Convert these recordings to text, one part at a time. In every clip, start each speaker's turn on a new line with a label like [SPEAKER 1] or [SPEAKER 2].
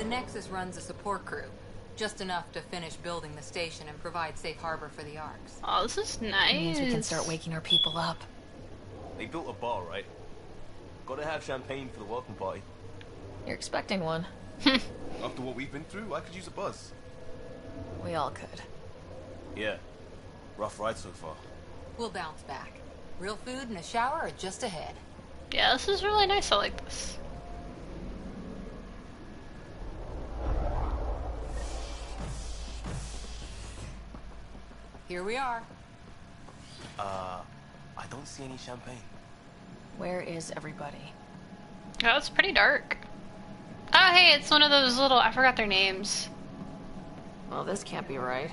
[SPEAKER 1] The Nexus runs a support crew. Just enough to finish building the station and provide safe harbor for the Arks.
[SPEAKER 2] Oh, this is nice.
[SPEAKER 3] It means we can start waking our people up.
[SPEAKER 4] They built a bar, right? Gotta have champagne for the welcome party.
[SPEAKER 3] You're expecting one.
[SPEAKER 4] After what we've been through, I could use a buzz.
[SPEAKER 3] We all could.
[SPEAKER 4] Yeah. Rough ride so far.
[SPEAKER 1] We'll bounce back. Real food and a shower are just ahead.
[SPEAKER 2] Yeah, this is really nice. I like this.
[SPEAKER 1] Here we are.
[SPEAKER 4] I don't see any champagne.
[SPEAKER 3] Where is everybody?
[SPEAKER 2] Oh, it's pretty dark. Oh, hey, it's one of those little... I forgot their names.
[SPEAKER 3] Well, this can't be right.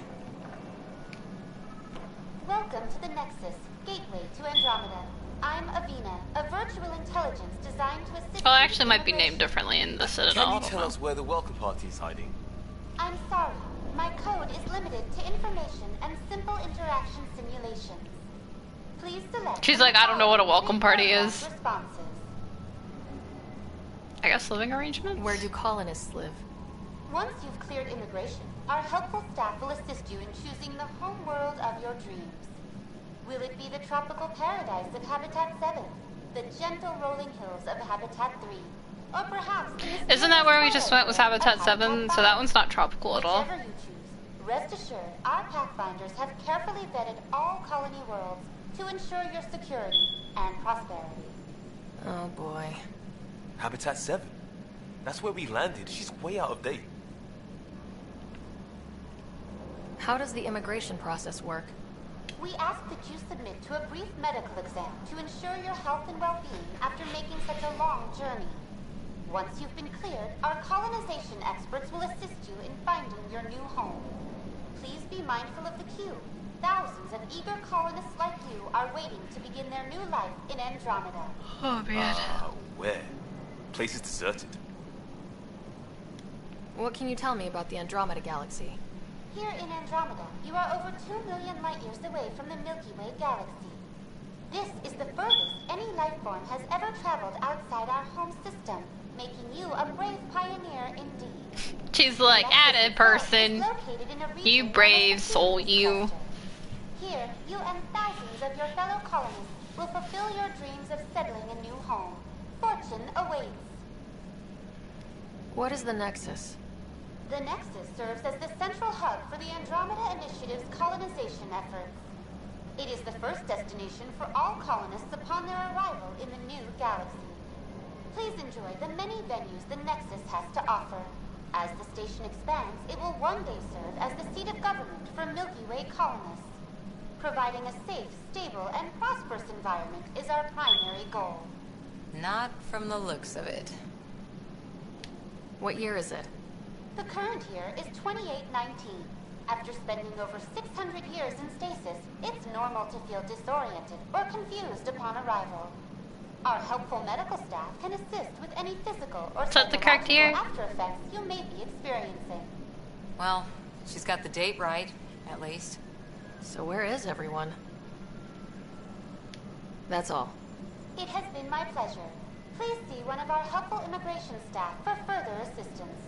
[SPEAKER 5] Welcome to the Nexus, gateway to Andromeda. I'm Avina, a virtual intelligence designed to assist.
[SPEAKER 2] Well, it actually might be named differently in the Citadel.
[SPEAKER 4] Can you tell us where the welcome party is hiding?
[SPEAKER 5] I'm sorry. My code is limited to information and simple interaction simulations. Please select.
[SPEAKER 2] She's like, I don't know what a welcome party is.
[SPEAKER 5] Responses.
[SPEAKER 2] I guess living arrangements?
[SPEAKER 3] Where do colonists live?
[SPEAKER 5] Once you've cleared immigration, our helpful staff will assist you in choosing the home world of your dreams. Will it be the tropical paradise of Habitat 7, the gentle rolling hills of Habitat 3, or perhaps the
[SPEAKER 2] Isn't that where we just went, was Habitat 7? So that one's not tropical at all.
[SPEAKER 5] Whichever you choose, rest assured our Pathfinders have carefully vetted all colony worlds to ensure your security and prosperity.
[SPEAKER 3] Oh boy.
[SPEAKER 4] Habitat 7. That's where we landed. She's way out of date.
[SPEAKER 3] How does the immigration process work?
[SPEAKER 5] We ask that you submit to a brief medical exam to ensure your health and well-being after making such a long journey. Once you've been cleared, our colonization experts will assist you in finding your new home. Please be mindful of the queue. Thousands of eager colonists like you are waiting to begin their new life in Andromeda.
[SPEAKER 2] Oh, man.
[SPEAKER 4] Where? Place is deserted.
[SPEAKER 3] What can you tell me about the Andromeda galaxy?
[SPEAKER 5] Here in Andromeda, you are over 2 million light-years away from the Milky Way galaxy. This is the furthest any life form has ever traveled outside our home system, making you a brave pioneer indeed.
[SPEAKER 2] She's like, added person. You brave soul, you.
[SPEAKER 5] Here, you and thousands of your fellow colonists will fulfill your dreams of settling a new home. Fortune awaits.
[SPEAKER 3] What is the Nexus?
[SPEAKER 5] The Nexus serves as the central hub for the Andromeda Initiative's colonization efforts. It is the first destination for all colonists upon their arrival in the new galaxy. Please enjoy the many venues the Nexus has to offer. As the station expands, it will one day serve as the seat of government for Milky Way colonists. Providing a safe, stable, and prosperous environment is our primary goal.
[SPEAKER 1] Not from the looks of it.
[SPEAKER 3] What year is it?
[SPEAKER 5] The current year is 2819. After spending over 600 years in stasis, it's normal to feel disoriented or confused upon arrival. Our helpful medical staff can assist with any physical or
[SPEAKER 2] that the correct year?
[SPEAKER 5] after effects you may be experiencing.
[SPEAKER 1] Well, she's got the date right, at least.
[SPEAKER 3] So where is everyone? That's all.
[SPEAKER 5] It has been my pleasure. Please see one of our helpful immigration staff for further assistance.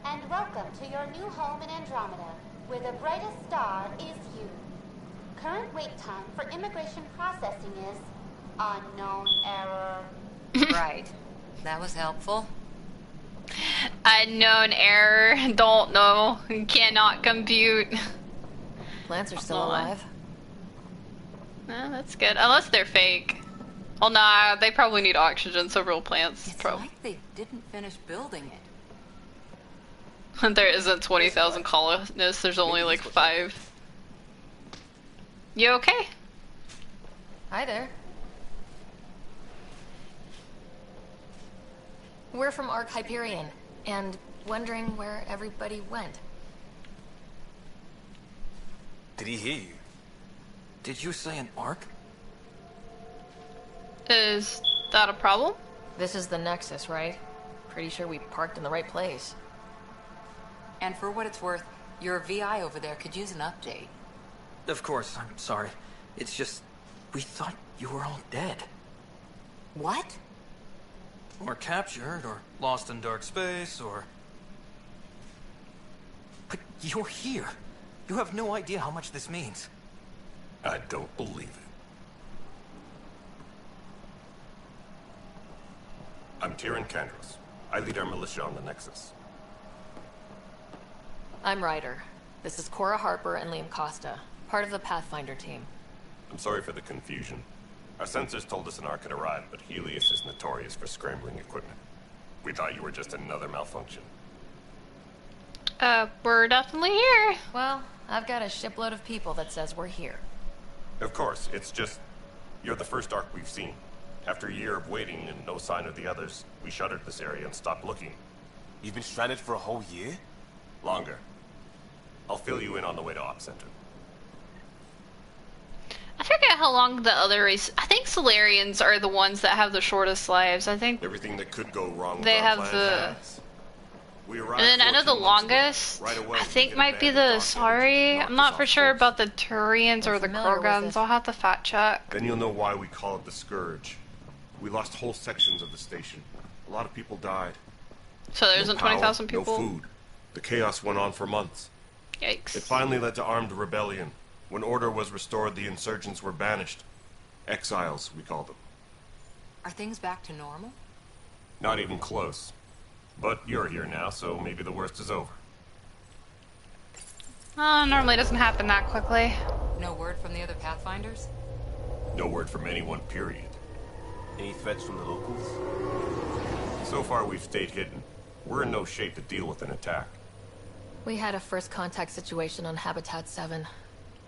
[SPEAKER 5] And welcome to your new home in Andromeda, where the brightest star is you. Current wait time for immigration processing is unknown error.
[SPEAKER 1] Right. That was helpful.
[SPEAKER 2] Unknown error. Don't know. Cannot compute.
[SPEAKER 3] Plants are still alive.
[SPEAKER 2] That's good. Unless they're fake. Well, nah, they probably need oxygen, so real plants.
[SPEAKER 1] It's like they didn't finish building it.
[SPEAKER 2] There isn't 20,000 colonists, there's only like 5. You okay?
[SPEAKER 3] Hi there. We're from Ark Hyperion, and wondering where everybody went.
[SPEAKER 4] Did he hear you?
[SPEAKER 6] Did you say an arc?
[SPEAKER 2] Is that a problem?
[SPEAKER 3] This is the Nexus, right? Pretty sure we parked in the right place.
[SPEAKER 1] And for what it's worth, your VI over there could use an update.
[SPEAKER 6] Of course, I'm sorry. It's just, we thought you were all dead.
[SPEAKER 1] What?
[SPEAKER 6] Or captured, or lost in dark space, or But you're here. You have no idea how much this means.
[SPEAKER 7] I don't believe it. I'm Tyrion Candros. I lead our militia on the Nexus.
[SPEAKER 3] I'm Ryder. This is Cora Harper and Liam Costa, part of the Pathfinder team.
[SPEAKER 7] I'm sorry for the confusion. Our sensors told us an Ark had arrived, but Helios is notorious for scrambling equipment. We thought you were just another malfunction.
[SPEAKER 2] We're definitely here.
[SPEAKER 3] Well, I've got a shipload of people that says we're here.
[SPEAKER 7] Of course, it's just... you're the first Ark we've seen. After a year of waiting and no sign of the others, we shuttered this area and stopped looking.
[SPEAKER 4] You've been stranded for a whole year?
[SPEAKER 7] Longer. I'll fill you in on the way to Op Center.
[SPEAKER 2] I forget how long the other race. I think Solarians are the ones that have the shortest lives. I think
[SPEAKER 7] Everything that could go wrong with
[SPEAKER 2] they
[SPEAKER 7] our
[SPEAKER 2] have
[SPEAKER 7] plan
[SPEAKER 2] the.
[SPEAKER 7] has. We arrived
[SPEAKER 2] And then I know the
[SPEAKER 7] 14 months ago.
[SPEAKER 2] longest.
[SPEAKER 7] Right away,
[SPEAKER 2] I
[SPEAKER 7] we
[SPEAKER 2] think
[SPEAKER 7] hit
[SPEAKER 2] might be
[SPEAKER 7] abandoned
[SPEAKER 2] the
[SPEAKER 7] dock
[SPEAKER 2] Sorry.
[SPEAKER 7] and
[SPEAKER 2] I'm not
[SPEAKER 7] knocked
[SPEAKER 2] for
[SPEAKER 7] us
[SPEAKER 2] sure
[SPEAKER 7] off
[SPEAKER 2] about
[SPEAKER 7] course.
[SPEAKER 2] the Turians or the
[SPEAKER 3] familiar with
[SPEAKER 2] Krogans.
[SPEAKER 3] it.
[SPEAKER 2] I'll have to fact check.
[SPEAKER 7] Then you'll know why we call it the Scourge. We lost whole sections of the station. A lot of people died.
[SPEAKER 2] So there isn't
[SPEAKER 7] No power,
[SPEAKER 2] 20,000 people.
[SPEAKER 7] No food. The chaos went on for months.
[SPEAKER 2] Yikes.
[SPEAKER 7] It finally led to armed rebellion. When order was restored, the insurgents were banished. Exiles, we call them.
[SPEAKER 1] Are things back to normal?
[SPEAKER 7] Not even close. But you're here now, so maybe the worst is over.
[SPEAKER 2] Normally doesn't happen that quickly.
[SPEAKER 1] No word from the other Pathfinders?
[SPEAKER 7] No word from anyone, period.
[SPEAKER 4] Any threats from the locals?
[SPEAKER 7] So far, we've stayed hidden. We're in no shape to deal with an attack.
[SPEAKER 3] We had a first contact situation on Habitat 7.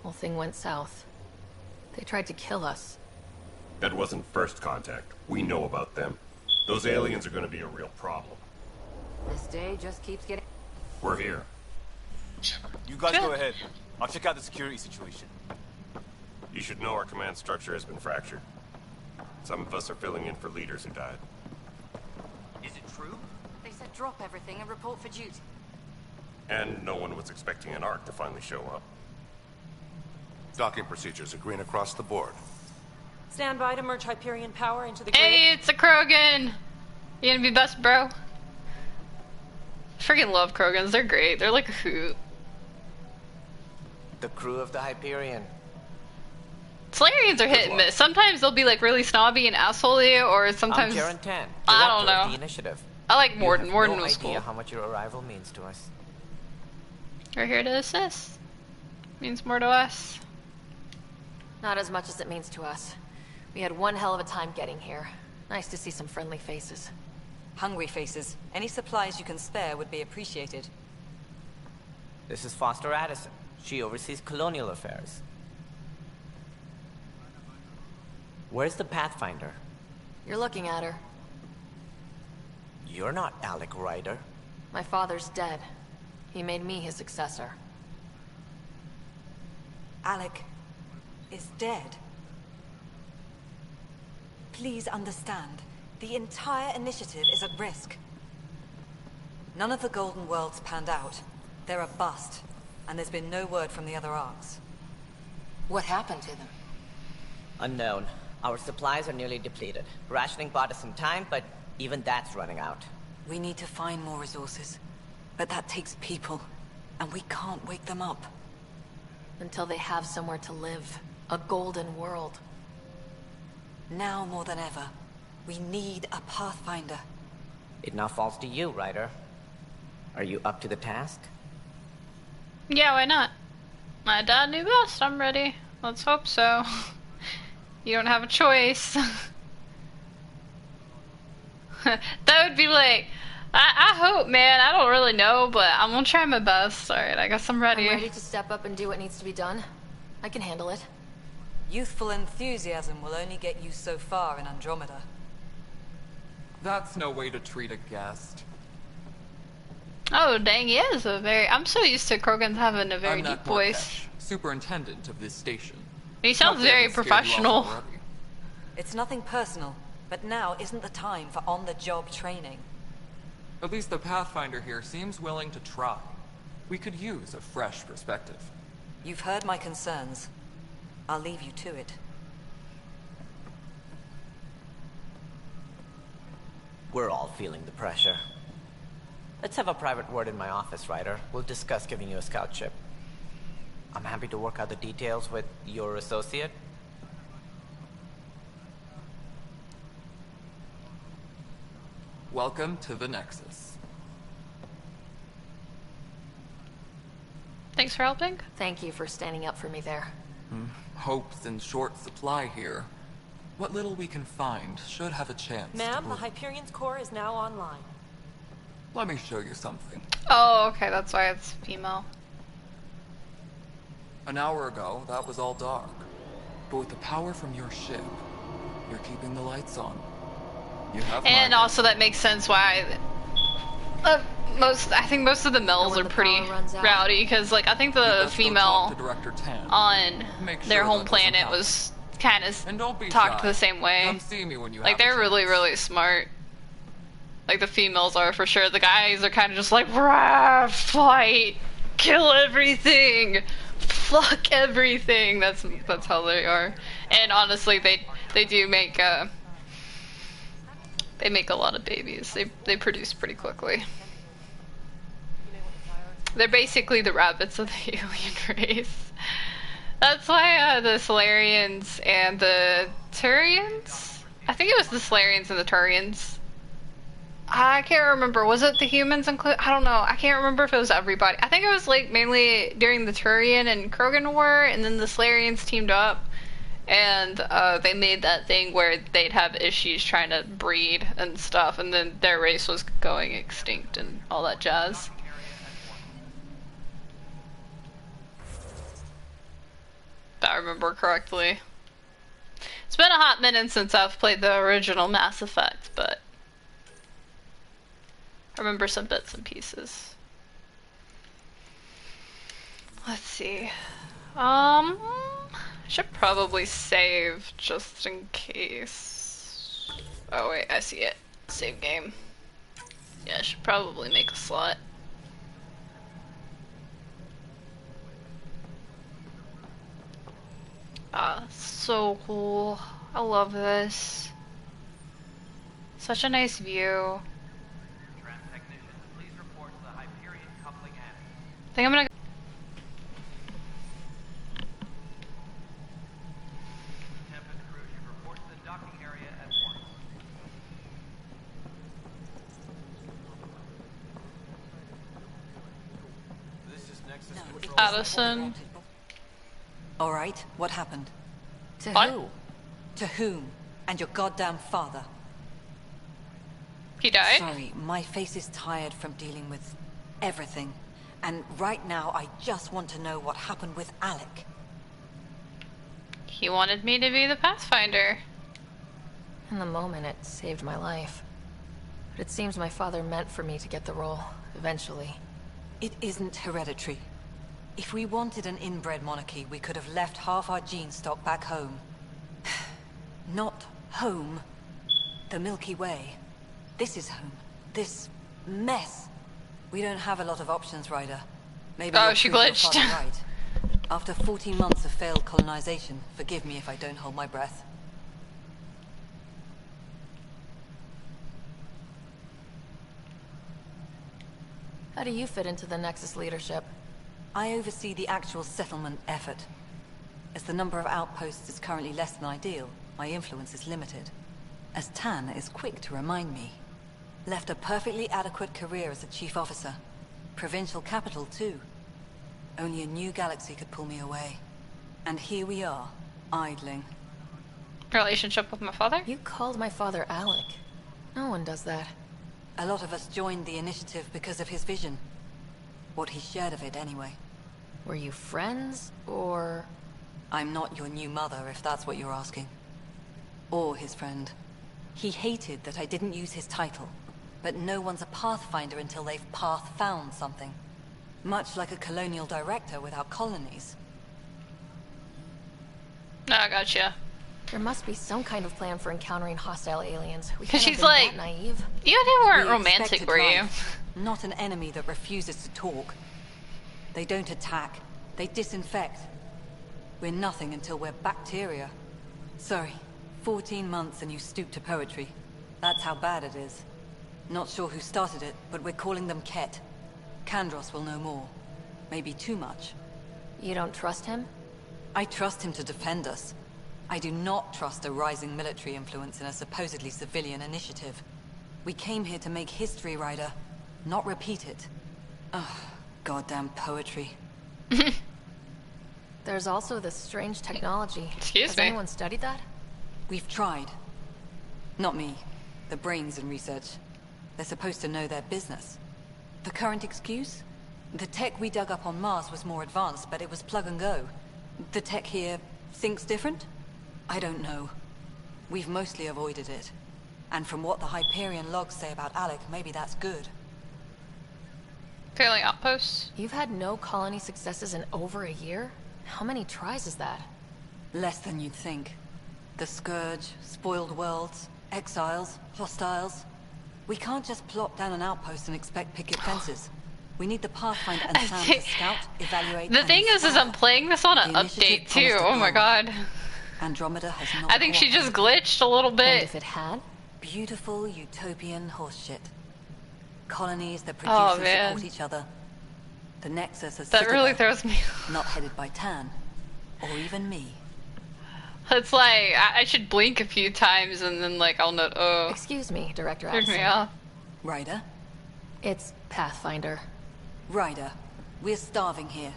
[SPEAKER 3] Whole thing went south. They tried to kill us.
[SPEAKER 7] That wasn't first contact. We know about them. Those aliens are going to be a real problem.
[SPEAKER 1] This day just keeps getting...
[SPEAKER 7] We're here.
[SPEAKER 4] You guys go
[SPEAKER 2] Good.
[SPEAKER 4] ahead. I'll check out the security situation.
[SPEAKER 7] You should know our command structure has been fractured. Some of us are filling in for leaders who died.
[SPEAKER 4] Is it true?
[SPEAKER 8] They said drop everything and report for duty.
[SPEAKER 7] And no one was expecting an Ark to finally show up.
[SPEAKER 9] Docking procedures agreeing across the board.
[SPEAKER 8] Stand by to merge Hyperion power into the grid.
[SPEAKER 2] Hey, it's a Krogan. You gonna be best, bro? Freaking love Krogans. They're great. They're like a hoot.
[SPEAKER 10] The crew of the Hyperion.
[SPEAKER 2] Solarians are hit and miss. Sometimes they'll be like really snobby and assholey, or sometimes
[SPEAKER 10] I'm Karen 10,
[SPEAKER 2] I don't
[SPEAKER 10] director of
[SPEAKER 2] know.
[SPEAKER 10] the initiative.
[SPEAKER 2] I like Morden.
[SPEAKER 10] You have
[SPEAKER 2] Morden
[SPEAKER 10] no
[SPEAKER 2] was
[SPEAKER 10] idea
[SPEAKER 2] cool.
[SPEAKER 10] how much your arrival means to us.
[SPEAKER 2] We're here to assist. Means more to us.
[SPEAKER 3] Not as much as it means to us. We had one hell of a time getting here. Nice to see some friendly faces.
[SPEAKER 8] Hungry faces. Any supplies you can spare would be appreciated.
[SPEAKER 10] This is Foster Addison. She oversees colonial affairs. Where's the Pathfinder?
[SPEAKER 3] You're looking at her.
[SPEAKER 10] You're not Alec Ryder.
[SPEAKER 3] My father's dead. He made me his successor.
[SPEAKER 8] Alec is dead. Please understand, the entire initiative is at risk. None of the Golden Worlds panned out. They're a bust, and there's been no word from the other arcs.
[SPEAKER 1] What happened to them?
[SPEAKER 10] Unknown. Our supplies are nearly depleted. Rationing bought us some time, but even that's running out.
[SPEAKER 8] We need to find more resources, but that takes people, and we can't wake them up.
[SPEAKER 3] Until they have somewhere to live. A golden world.
[SPEAKER 8] Now more than ever, we need a Pathfinder.
[SPEAKER 10] It now falls to you, Ryder. Are you up to the task?
[SPEAKER 2] Yeah, why not? My dad knew best. I'm ready. Let's hope so. You don't have a choice. That would be like, I hope, man. I don't really know, but I'm gonna try my best. Alright, I guess I'm ready.
[SPEAKER 3] I'm ready to step up and do what needs to be done. I can handle it.
[SPEAKER 8] Youthful enthusiasm will only get you so far in Andromeda.
[SPEAKER 11] That's no way to treat a guest.
[SPEAKER 2] Oh, dang, he is a very... I'm so used to Krogans having a very
[SPEAKER 11] I'm
[SPEAKER 2] deep
[SPEAKER 11] Nat
[SPEAKER 2] voice.
[SPEAKER 11] Markesh, superintendent of this station.
[SPEAKER 2] He sounds
[SPEAKER 11] Not that
[SPEAKER 2] very
[SPEAKER 11] I've scared you off
[SPEAKER 2] professional.
[SPEAKER 11] already.
[SPEAKER 8] It's nothing personal, but now isn't the time for on-the-job training.
[SPEAKER 11] At least the Pathfinder here seems willing to try. We could use a fresh perspective.
[SPEAKER 8] You've heard my concerns. I'll leave you to it.
[SPEAKER 10] We're all feeling the pressure. Let's have a private word in my office, Ryder. We'll discuss giving you a scout ship. I'm happy to work out the details with your associate.
[SPEAKER 11] Welcome to the Nexus.
[SPEAKER 2] Thanks for helping.
[SPEAKER 3] Thank you for standing up for me there.
[SPEAKER 11] Hope's in short supply here. What little we can find should have a chance.
[SPEAKER 12] Ma'am, the Hyperion's core is now online.
[SPEAKER 11] Let me show you something.
[SPEAKER 2] Oh, okay, that's why it's female.
[SPEAKER 11] An hour ago, that was all dark. But with the power from your ship, you're keeping the lights on. You have
[SPEAKER 2] And
[SPEAKER 11] my
[SPEAKER 2] also that makes sense why I think most of the males are pretty rowdy, because like I think the female on their home planet was kind of talked the same way.
[SPEAKER 11] Come see me when you
[SPEAKER 2] Like
[SPEAKER 11] have a
[SPEAKER 2] they're really, really smart. Like the females are for sure. The guys are kind of just like rah, fight, kill everything, fuck everything. That's how they are. And honestly, they do make they make a lot of babies. They produce pretty quickly. They're basically the rabbits of the alien race. That's why the Solarians and the Turians? I think it was the Solarians and the Turians. I can't remember. Was it the humans included? I don't know. I can't remember if it was everybody. I think it was like mainly during the Turian and Krogan War, and then the Solarians teamed up. And they made that thing where they'd have issues trying to breed and stuff, and then their race was going extinct and all that jazz. If I remember correctly. It's been a hot minute since I've played the original Mass Effect, but I remember some bits and pieces. Let's see. Should probably save just in case. Oh wait, I see it. Save game. Yeah, I should probably make a slot. So cool. I love this. Such a nice view. I think I'm gonna. Addison.
[SPEAKER 8] Alright, what happened?
[SPEAKER 3] To
[SPEAKER 2] What?
[SPEAKER 3] who?
[SPEAKER 8] To whom? And your goddamn father.
[SPEAKER 2] He died?
[SPEAKER 8] Sorry, my face is tired from dealing with everything. And right now, I just want to know what happened with Alec.
[SPEAKER 2] He wanted me to be the Pathfinder.
[SPEAKER 3] In the moment, it saved my life. But it seems my father meant for me to get the role, eventually.
[SPEAKER 8] It isn't hereditary. If we wanted an inbred monarchy, we could have left half our gene stock back home. Not home. The Milky Way. This is home. This mess. We don't have a lot of options, Ryder. Maybe
[SPEAKER 2] Oh,
[SPEAKER 8] you'll
[SPEAKER 2] she
[SPEAKER 8] prove your
[SPEAKER 2] glitched.
[SPEAKER 8] father right. After 14 months of failed colonization, forgive me if I don't hold my breath.
[SPEAKER 3] How do you fit into the Nexus leadership?
[SPEAKER 8] I oversee the actual settlement effort. As the number of outposts is currently less than ideal, my influence is limited. As Tan is quick to remind me. Left a perfectly adequate career as a chief officer. Provincial capital, too. Only a new galaxy could pull me away. And here we are, idling.
[SPEAKER 2] Relationship with my father?
[SPEAKER 3] You called my father Alec. No one does that.
[SPEAKER 8] A lot of us joined the initiative because of his vision. What he shared of it, anyway.
[SPEAKER 3] Were you friends, or...?
[SPEAKER 8] I'm not your new mother, if that's what you're asking. Or his friend. He hated that I didn't use his title. But no one's a Pathfinder until they've path-found something. Much like a colonial director without colonies.
[SPEAKER 2] No, I gotcha.
[SPEAKER 3] There must be some kind of plan for encountering hostile aliens. We
[SPEAKER 2] Because
[SPEAKER 3] can't
[SPEAKER 2] she's
[SPEAKER 3] have been
[SPEAKER 2] like,
[SPEAKER 3] that naive.
[SPEAKER 2] you weren't
[SPEAKER 8] We
[SPEAKER 2] romantic,
[SPEAKER 8] expected
[SPEAKER 2] were you?
[SPEAKER 8] life, not an enemy that refuses to talk. They don't attack. They disinfect. We're nothing until we're bacteria. Sorry, 14 months and you stoop to poetry. That's how bad it is. Not sure who started it, but we're calling them Ket. Kandros will know more. Maybe too much.
[SPEAKER 3] You don't trust him?
[SPEAKER 8] I trust him to defend us. I do not trust a rising military influence in a supposedly civilian initiative. We came here to make history, Ryder, not repeat it. Ugh, goddamn poetry.
[SPEAKER 3] There's also this strange technology.
[SPEAKER 2] Excuse
[SPEAKER 3] Has
[SPEAKER 2] me.
[SPEAKER 3] anyone studied that?
[SPEAKER 8] We've tried. Not me. The brains in research. They're supposed to know their business. The current excuse? The tech we dug up on Mars was more advanced, but it was plug and go. The tech here thinks different? I don't know. We've mostly avoided it. And from what the Hyperion logs say about Alec, maybe that's good.
[SPEAKER 2] Failing outposts?
[SPEAKER 3] You've had no colony successes in over a year? How many tries is that?
[SPEAKER 8] Less than you'd think. The Scourge, spoiled worlds, exiles, hostiles. We can't just plop down an outpost and expect picket fences. We need the Pathfinder and Sam to scout, evaluate,
[SPEAKER 2] The
[SPEAKER 8] and
[SPEAKER 2] thing is
[SPEAKER 8] inspire.
[SPEAKER 2] I'm playing this on an
[SPEAKER 8] The
[SPEAKER 2] update
[SPEAKER 8] initiative
[SPEAKER 2] too.
[SPEAKER 8] promised to
[SPEAKER 2] Oh my
[SPEAKER 8] grow.
[SPEAKER 2] god.
[SPEAKER 8] Andromeda has not
[SPEAKER 2] I think she just
[SPEAKER 8] cooperated.
[SPEAKER 2] glitched a little
[SPEAKER 3] And
[SPEAKER 2] bit.
[SPEAKER 3] if it had?
[SPEAKER 8] Beautiful utopian horseshit. Colonies that produce
[SPEAKER 2] Oh,
[SPEAKER 8] and
[SPEAKER 2] man.
[SPEAKER 8] support each other. The Nexus is
[SPEAKER 2] That really throws me.
[SPEAKER 8] not headed by Tan, or even me.
[SPEAKER 2] It's like I should blink a few times and then like I'll know. Oh,
[SPEAKER 3] Excuse me, Director
[SPEAKER 2] throws me
[SPEAKER 3] Addison.
[SPEAKER 2] off.
[SPEAKER 8] Ryder?
[SPEAKER 3] It's Pathfinder.
[SPEAKER 8] Ryder, we're starving here.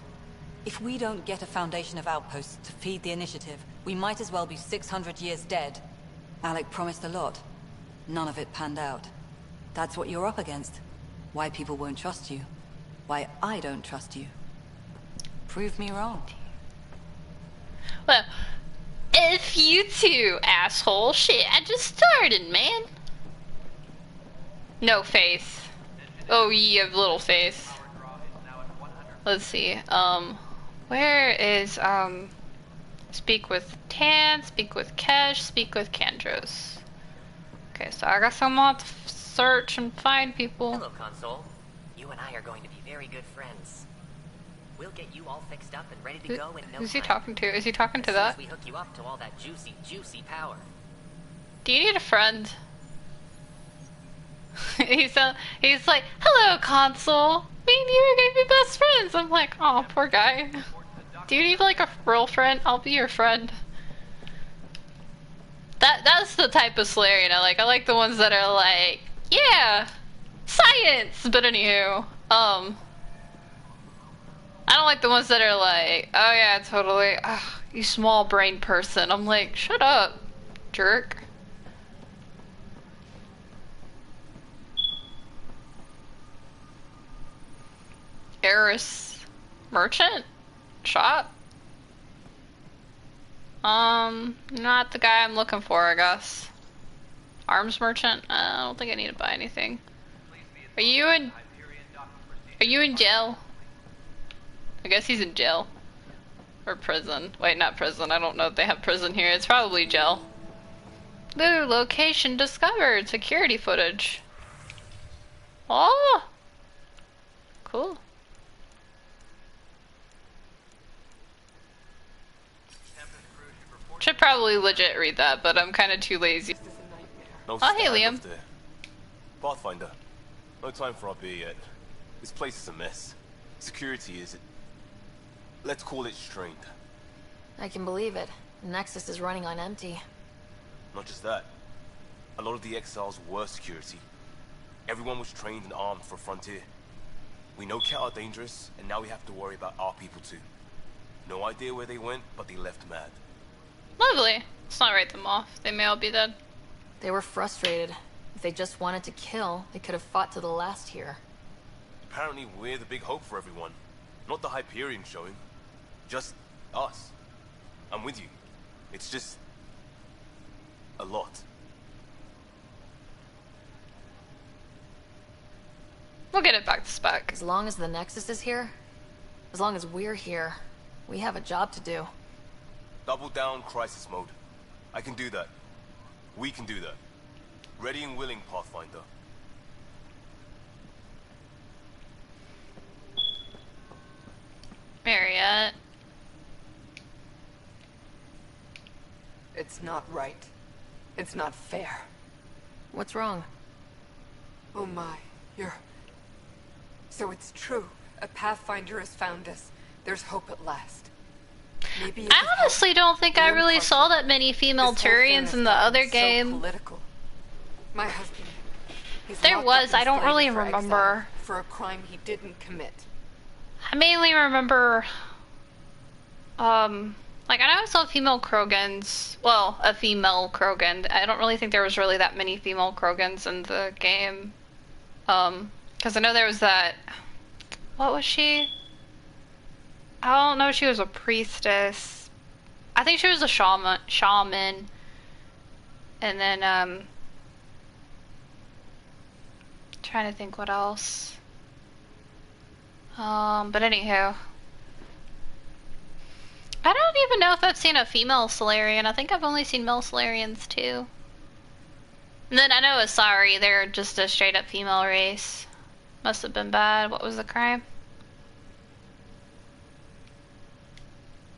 [SPEAKER 8] If we don't get a foundation of outposts to feed the initiative, we might as well be 600 years dead. Alec promised a lot. None of it panned out. That's what you're up against. Why people won't trust you. Why I don't trust you. Prove me wrong.
[SPEAKER 2] Well, if you two, asshole. Shit, I just started, man. No face. Oh, ye of little face. Let's see. Where is, speak with Tan, speak with Kesh, speak with Kandros. Okay, so I guess I'm gonna have to search and find people.
[SPEAKER 13] Hello, Console. You and I are going to be very good friends. We'll get you all fixed up and ready to go in no
[SPEAKER 2] Who's he
[SPEAKER 13] time.
[SPEAKER 2] talking to? Is he talking to
[SPEAKER 13] As soon as
[SPEAKER 2] that?
[SPEAKER 13] we hook you up to all that juicy, juicy power.
[SPEAKER 2] Do you need a friend? he's like, hello, Console. Me and you are gonna be best friends. I'm like, oh, poor guy. Do you need like a real friend? I'll be your friend. That's the type of Solarian I like. I like the ones that are like, yeah, science. But anywho, I don't like the ones that are like, oh yeah, totally. Ugh, you small brain person. I'm like, shut up, jerk. Eris merchant shop. Not the guy I'm looking for, I guess. Arms merchant. I don't think I need to buy anything. Are you in jail? I guess he's in jail. Or prison. Wait, not prison. I don't know if they have prison here. It's probably jail. Ooh, location discovered. Security footage. Oh! Cool. Should probably legit read that, but I'm kind of too lazy.
[SPEAKER 4] No
[SPEAKER 2] Oh, hey,
[SPEAKER 4] stand
[SPEAKER 2] Liam.
[SPEAKER 4] up there. Pathfinder. No time for our beer yet. This place is a mess. Security is... let's call it strained.
[SPEAKER 3] I can believe it. Nexus is running on empty.
[SPEAKER 4] Not just that. A lot of the exiles were security. Everyone was trained and armed for Frontier. We know Cat are dangerous, and now we have to worry about our people too. No idea where they went, but they left mad.
[SPEAKER 2] Lovely. Let's not write them off. They may all be dead.
[SPEAKER 3] They were frustrated. If they just wanted to kill, they could have fought to the last here.
[SPEAKER 4] Apparently we're the big hope for everyone. Not the Hyperion showing. Just us. I'm with you. It's just... a lot.
[SPEAKER 2] We'll get it back to spec.
[SPEAKER 3] As long as the Nexus is here, as long as we're here, we have a job to do.
[SPEAKER 4] Double down crisis mode. I can do that. We can do that. Ready and willing, Pathfinder.
[SPEAKER 2] Marriott.
[SPEAKER 14] It's not right. It's not fair.
[SPEAKER 3] What's wrong?
[SPEAKER 14] Oh my, So it's true. A Pathfinder has found us. There's hope at last. Maybe
[SPEAKER 2] I honestly don't think I really saw that many female Turians in the other game.
[SPEAKER 14] So political. My husband.
[SPEAKER 2] There was, I don't really remember.
[SPEAKER 14] For a crime he didn't commit.
[SPEAKER 2] I mainly remember, like I know I saw female Krogans. Well, a female Krogan. I don't really think there was really that many female Krogans in the game. Because I know there was that. What was she? I don't know if she was a priestess. I think she was a shaman. And then, trying to think what else. But anywho. I don't even know if I've seen a female Solarian. I think I've only seen male Solarians too. And then I know Asari, they're just a straight up female race. Must have been bad. What was the crime?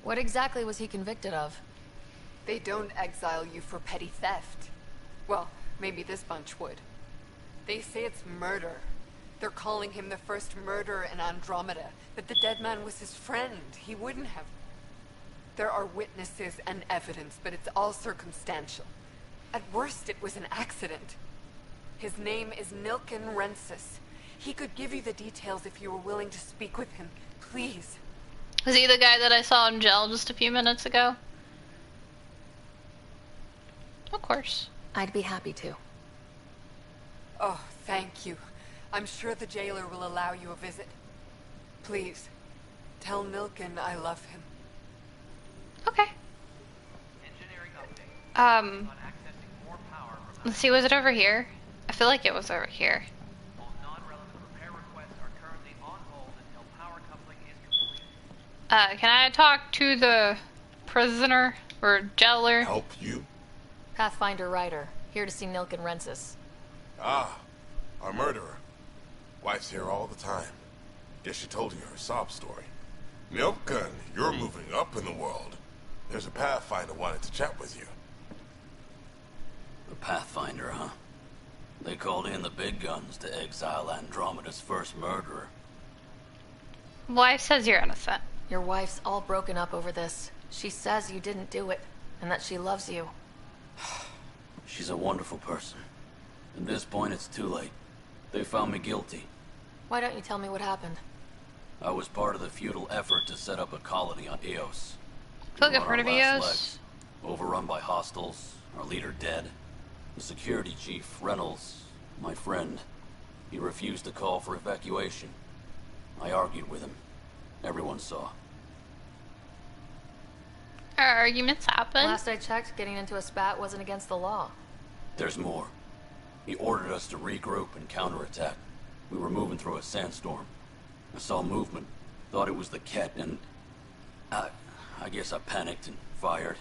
[SPEAKER 3] What exactly was he convicted of?
[SPEAKER 14] They don't exile you for petty theft. Well, maybe this bunch would. They say it's murder. They're calling him the first murderer in Andromeda, that the dead man was his friend. He wouldn't have. There are witnesses and evidence, but it's all circumstantial. At worst, it was an accident. His name is Nilken Rensis. He could give you the details if you were willing to speak with him. Please.
[SPEAKER 2] Was he the guy that I saw in jail just a few minutes ago? Of course.
[SPEAKER 3] I'd be happy to.
[SPEAKER 14] Oh, thank you. I'm sure the jailer will allow you a visit. Please, tell Nilken I love him.
[SPEAKER 2] Okay. Let's see, was it over here? I feel like it was over here. Can I talk to the prisoner or jailer?
[SPEAKER 9] Help you?
[SPEAKER 3] Pathfinder Ryder, here to see Nilken Rensis.
[SPEAKER 9] Ah, our murderer. Wife's here all the time. Guess she told you her sob story. Nilken, you're moving up in the world. There's a Pathfinder wanted to chat with you.
[SPEAKER 15] The Pathfinder, huh? They called in the big guns to exile Andromeda's first murderer.
[SPEAKER 2] Wife says you're innocent.
[SPEAKER 3] Your wife's all broken up over this. She says you didn't do it, and that she loves you.
[SPEAKER 15] She's a wonderful person. At this point, it's too late. They found me guilty.
[SPEAKER 3] Why don't you tell me what happened?
[SPEAKER 15] I was part of the futile effort to set up a colony on Eos.
[SPEAKER 2] Look at part of Eos.
[SPEAKER 15] Overrun by hostiles, our leader dead. The security chief, Reynolds, my friend, he refused to call for evacuation. I argued with him. Everyone saw.
[SPEAKER 2] Our arguments happen.
[SPEAKER 3] Last I checked, getting into a spat wasn't against the law.
[SPEAKER 15] There's more. He ordered us to regroup and counterattack. We were moving through a sandstorm. I saw movement, thought it was the Ket, and I guess I panicked and fired.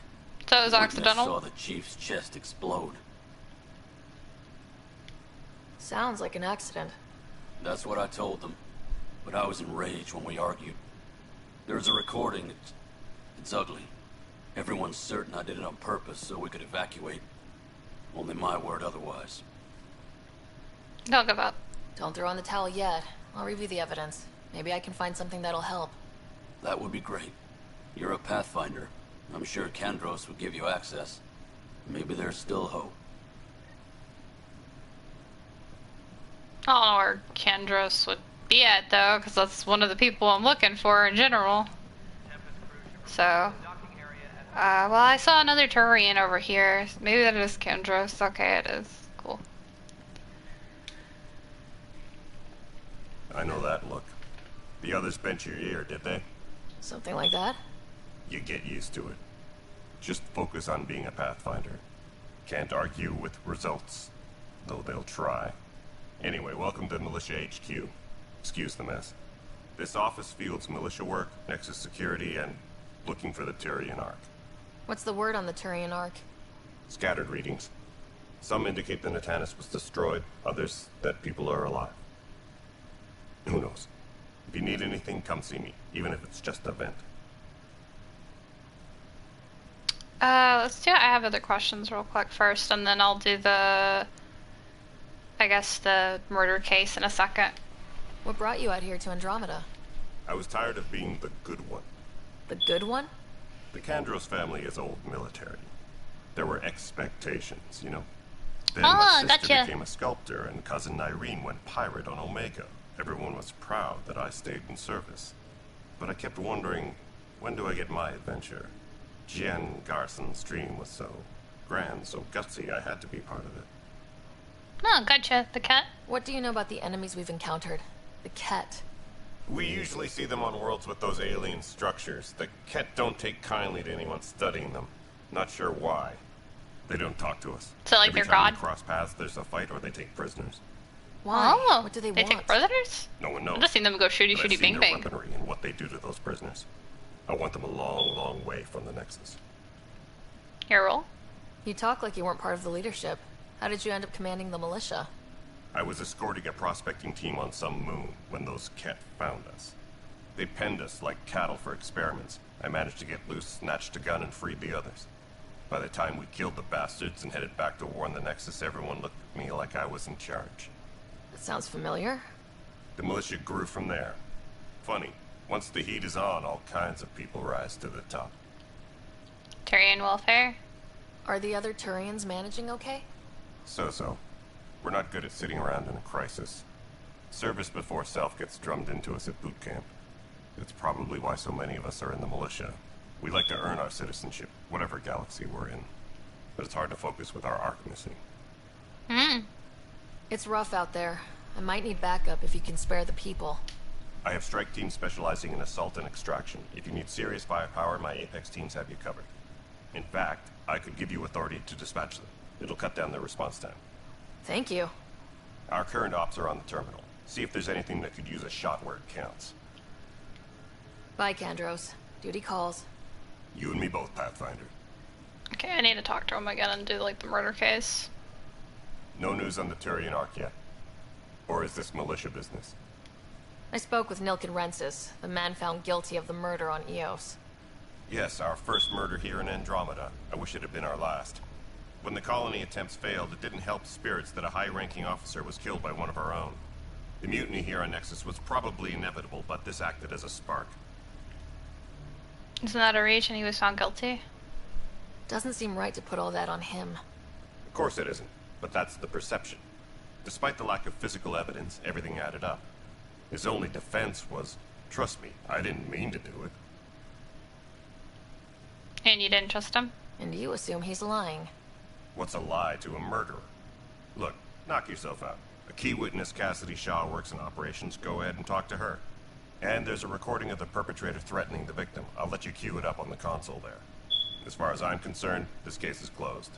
[SPEAKER 2] So it was accidental?
[SPEAKER 15] I saw the chief's chest explode.
[SPEAKER 3] Sounds like an accident.
[SPEAKER 15] That's what I told them. But I was enraged when we argued. There's a recording. It's ugly. Everyone's certain I did it on purpose so we could evacuate. Only my word otherwise.
[SPEAKER 2] Don't give up.
[SPEAKER 3] Don't throw in the towel yet. I'll review the evidence. Maybe I can find something that'll help.
[SPEAKER 15] That would be great. You're a Pathfinder. I'm sure Kandros would give you access. Maybe there's still hope.
[SPEAKER 2] I don't know where Kandros would be at though, because that's one of the people I'm looking for in general. So, well, I saw another Turian over here. Maybe that is Kandros. Okay, it is. Cool.
[SPEAKER 7] I know that look. The others bent your ear, did they?
[SPEAKER 3] Something like that?
[SPEAKER 7] You get used to it. Just focus on being a Pathfinder. Can't argue with results, though they'll try. Anyway, welcome to Militia HQ. Excuse the mess. This office fields militia work, Nexus security, and looking for the Turian Ark.
[SPEAKER 3] What's the word on the Turian Ark?
[SPEAKER 7] Scattered readings. Some indicate the Natanus was destroyed, others that people are alive. Who knows? If you need anything, come see me, even if it's just a vent.
[SPEAKER 2] Let's do, I have other questions real quick first, and then I'll do the I guess, the murder case in a second.
[SPEAKER 3] What brought you out here to Andromeda?
[SPEAKER 7] I was tired of being the good one.
[SPEAKER 3] The good one?
[SPEAKER 7] The Kandros family is old military. There were expectations, you know? Then
[SPEAKER 2] Oh,
[SPEAKER 7] my sister
[SPEAKER 2] gotcha.
[SPEAKER 7] became a sculptor, and cousin Irene went pirate on Omega. Everyone was proud that I stayed in service. But I kept wondering, when do I get my adventure? Jen Garson's dream was so grand, so gutsy, I had to be part of it.
[SPEAKER 2] Oh, gotcha. The cat.
[SPEAKER 3] What do you know about the enemies we've encountered? The Ket.
[SPEAKER 7] We usually see them on worlds with those alien structures. The Ket don't take kindly to anyone studying them. Not sure why. They don't talk to us.
[SPEAKER 2] So, like,
[SPEAKER 7] Every
[SPEAKER 2] they're
[SPEAKER 7] time
[SPEAKER 2] God?
[SPEAKER 7] we cross paths, there's a fight or they take prisoners.
[SPEAKER 3] Why?
[SPEAKER 2] Oh,
[SPEAKER 3] What do they
[SPEAKER 2] they
[SPEAKER 3] want?
[SPEAKER 2] take prisoners?
[SPEAKER 7] No one knows.
[SPEAKER 2] I've just seen them go shooty
[SPEAKER 7] But I've
[SPEAKER 2] shooty
[SPEAKER 7] seen
[SPEAKER 2] bang
[SPEAKER 7] their
[SPEAKER 2] bang.
[SPEAKER 7] weaponry and what they do to those prisoners. I want them a long, long way from the Nexus.
[SPEAKER 2] Your roll?
[SPEAKER 3] You talk like you weren't part of the leadership. How did you end up commanding the militia?
[SPEAKER 7] I was escorting a prospecting team on some moon when those Ket found us. They penned us like cattle for experiments. I managed to get loose, snatched a gun, and freed the others. By the time we killed the bastards and headed back to war in the Nexus, everyone looked at me like I was in charge.
[SPEAKER 3] That sounds familiar.
[SPEAKER 7] The militia grew from there. Funny, once the heat is on, all kinds of people rise to the top.
[SPEAKER 2] Turian welfare?
[SPEAKER 3] Are the other Turians managing okay?
[SPEAKER 7] So-so. We're not good at sitting around in a crisis. Service before self gets drummed into us at boot camp. It's probably why so many of us are in the militia. We like to earn our citizenship, whatever galaxy we're in. But it's hard to focus with our arc missing.
[SPEAKER 3] It's rough out there. I might need backup if you can spare the people.
[SPEAKER 7] I have strike teams specializing in assault and extraction. If you need serious firepower, my Apex teams have you covered. In fact, I could give you authority to dispatch them. It'll cut down their response time.
[SPEAKER 3] Thank you.
[SPEAKER 7] Our current ops are on the terminal. See if there's anything that could use a shot where it counts.
[SPEAKER 3] Bye, Kandros. Duty calls.
[SPEAKER 7] You and me both, Pathfinder.
[SPEAKER 2] Okay, I need to talk to him again and do, like, the murder case.
[SPEAKER 7] No news on the Turian arc yet? Or is this militia business?
[SPEAKER 3] I spoke with Nilken Rensis, the man found guilty of the murder on Eos.
[SPEAKER 7] Yes, our first murder here in Andromeda. I wish it had been our last. When the colony attempts failed, it didn't help spirits that a high-ranking officer was killed by one of our own. The mutiny here on Nexus was probably inevitable, but this acted as a spark.
[SPEAKER 2] Isn't that a reach and he was found guilty?
[SPEAKER 3] Doesn't seem right to put all that on him.
[SPEAKER 7] Of course it isn't, but that's the perception. Despite the lack of physical evidence, everything added up. His only defense was, trust me, I didn't mean to do it.
[SPEAKER 2] And you didn't trust him?
[SPEAKER 3] And you assume he's lying.
[SPEAKER 7] What's a lie to a murderer? Look, knock yourself out. A key witness, Cassidy Shaw, works in operations. Go ahead and talk to her. And there's a recording of the perpetrator threatening the victim. I'll let you cue it up on the console there. As far as I'm concerned, this case is closed.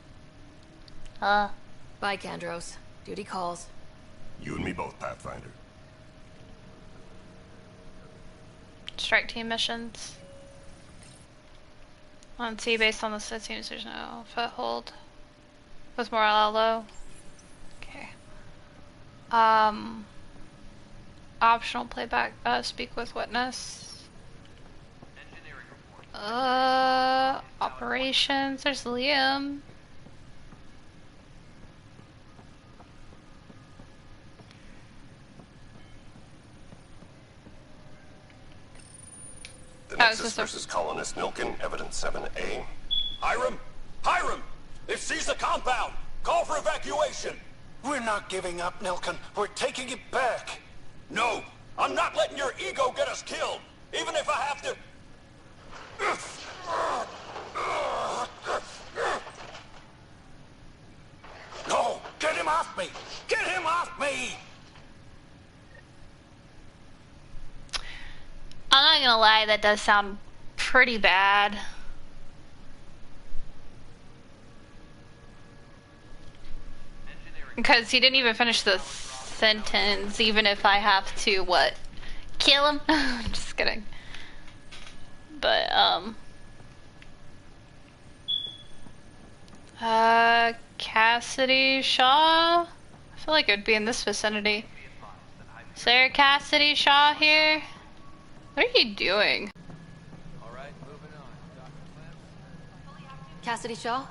[SPEAKER 3] Bye, Kandros. Duty calls.
[SPEAKER 7] You and me both, Pathfinder.
[SPEAKER 2] Strike team missions. On T, based on the set seems there's no foothold. Was morale low? Okay. Optional playback, speak with witness. Operations, there's Liam.
[SPEAKER 7] The Nexus versus colonist Nilken, evidence 7A.
[SPEAKER 16] Hiram! Hiram! They've seized the compound! Call for evacuation!
[SPEAKER 17] We're not giving up, Nilken. We're taking it back.
[SPEAKER 16] No! I'm not letting your ego get us killed! Even if I have to...
[SPEAKER 17] No! Get him off me! Get him off me!
[SPEAKER 2] I'm not gonna lie, that does sound pretty bad. Because he didn't even finish the sentence, even if I have to, what? Kill him? Just kidding. But, Cassidy Shaw? I feel like it would be in this vicinity. Is there a Cassidy Shaw here? What are you doing?
[SPEAKER 3] Cassidy Shaw?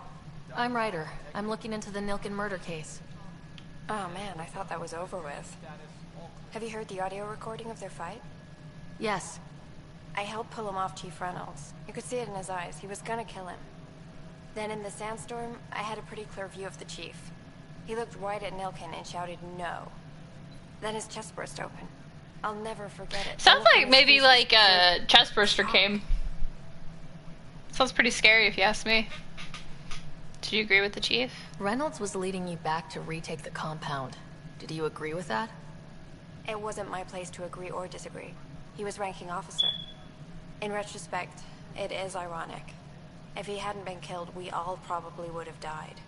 [SPEAKER 3] I'm Ryder. I'm looking into the Nilken murder case.
[SPEAKER 18] Oh man, I thought that was over with. Have you heard the audio recording of their fight?
[SPEAKER 3] Yes.
[SPEAKER 18] I helped pull him off Chief Reynolds. You could see it in his eyes. He was gonna kill him. Then in the sandstorm, I had a pretty clear view of the Chief. He looked right at Nilkin and shouted no. Then his chest burst open. I'll never forget it.
[SPEAKER 2] Sounds like maybe like a chest burster came. Sounds pretty scary if you ask me. Did you agree with the Chief?
[SPEAKER 3] Reynolds was leading you back to retake the compound. Did you agree with that?
[SPEAKER 18] It wasn't my place to agree or disagree. He was ranking officer. In retrospect, it is ironic. If he hadn't been killed, we all probably would have died.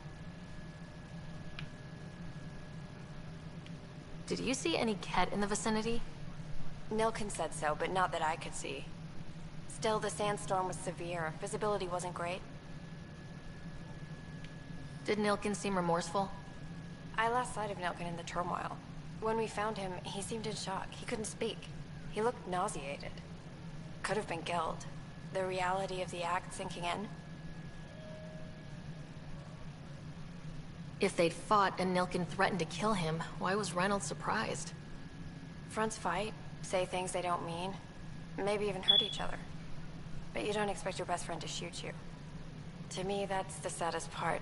[SPEAKER 3] Did you see any Ket in the vicinity?
[SPEAKER 18] Nilkin said so, but not that I could see. Still, the sandstorm was severe. Visibility wasn't great.
[SPEAKER 3] Did Nilkin seem remorseful?
[SPEAKER 18] I lost sight of Nilkin in the turmoil. When we found him, he seemed in shock. He couldn't speak. He looked nauseated. Could have been guilt. The reality of the act sinking in.
[SPEAKER 3] If they'd fought and Nilkin threatened to kill him, why was Reynolds surprised?
[SPEAKER 18] Fronts fight, say things they don't mean, maybe even hurt each other. But you don't expect your best friend to shoot you. To me, that's the saddest part.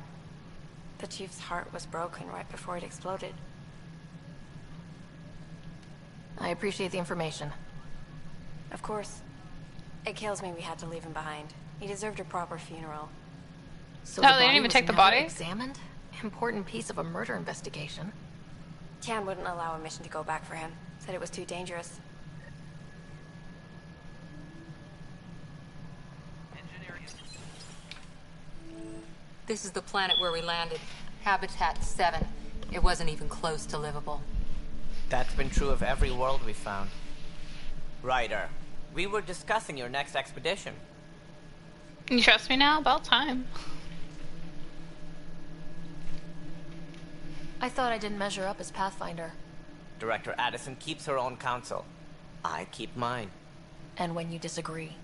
[SPEAKER 18] The Chief's heart was broken right before it exploded.
[SPEAKER 3] I appreciate the information.
[SPEAKER 18] Of course. It kills me we had to leave him behind. He deserved a proper funeral.
[SPEAKER 3] So
[SPEAKER 2] no,
[SPEAKER 3] the
[SPEAKER 2] they didn't
[SPEAKER 3] body
[SPEAKER 2] even
[SPEAKER 3] was
[SPEAKER 2] take the
[SPEAKER 3] never
[SPEAKER 2] body?
[SPEAKER 3] examined? Important piece of a murder investigation.
[SPEAKER 18] Tian wouldn't allow a mission to go back for him. Said it was too dangerous.
[SPEAKER 1] This is the planet where we landed. Habitat 7. It wasn't even close to livable.
[SPEAKER 10] That's been true of every world we found. Ryder, we were discussing your next expedition.
[SPEAKER 2] You trust me now? About time.
[SPEAKER 3] I thought I didn't measure up as Pathfinder.
[SPEAKER 10] Director Addison keeps her own counsel. I keep mine.
[SPEAKER 3] And when you disagree?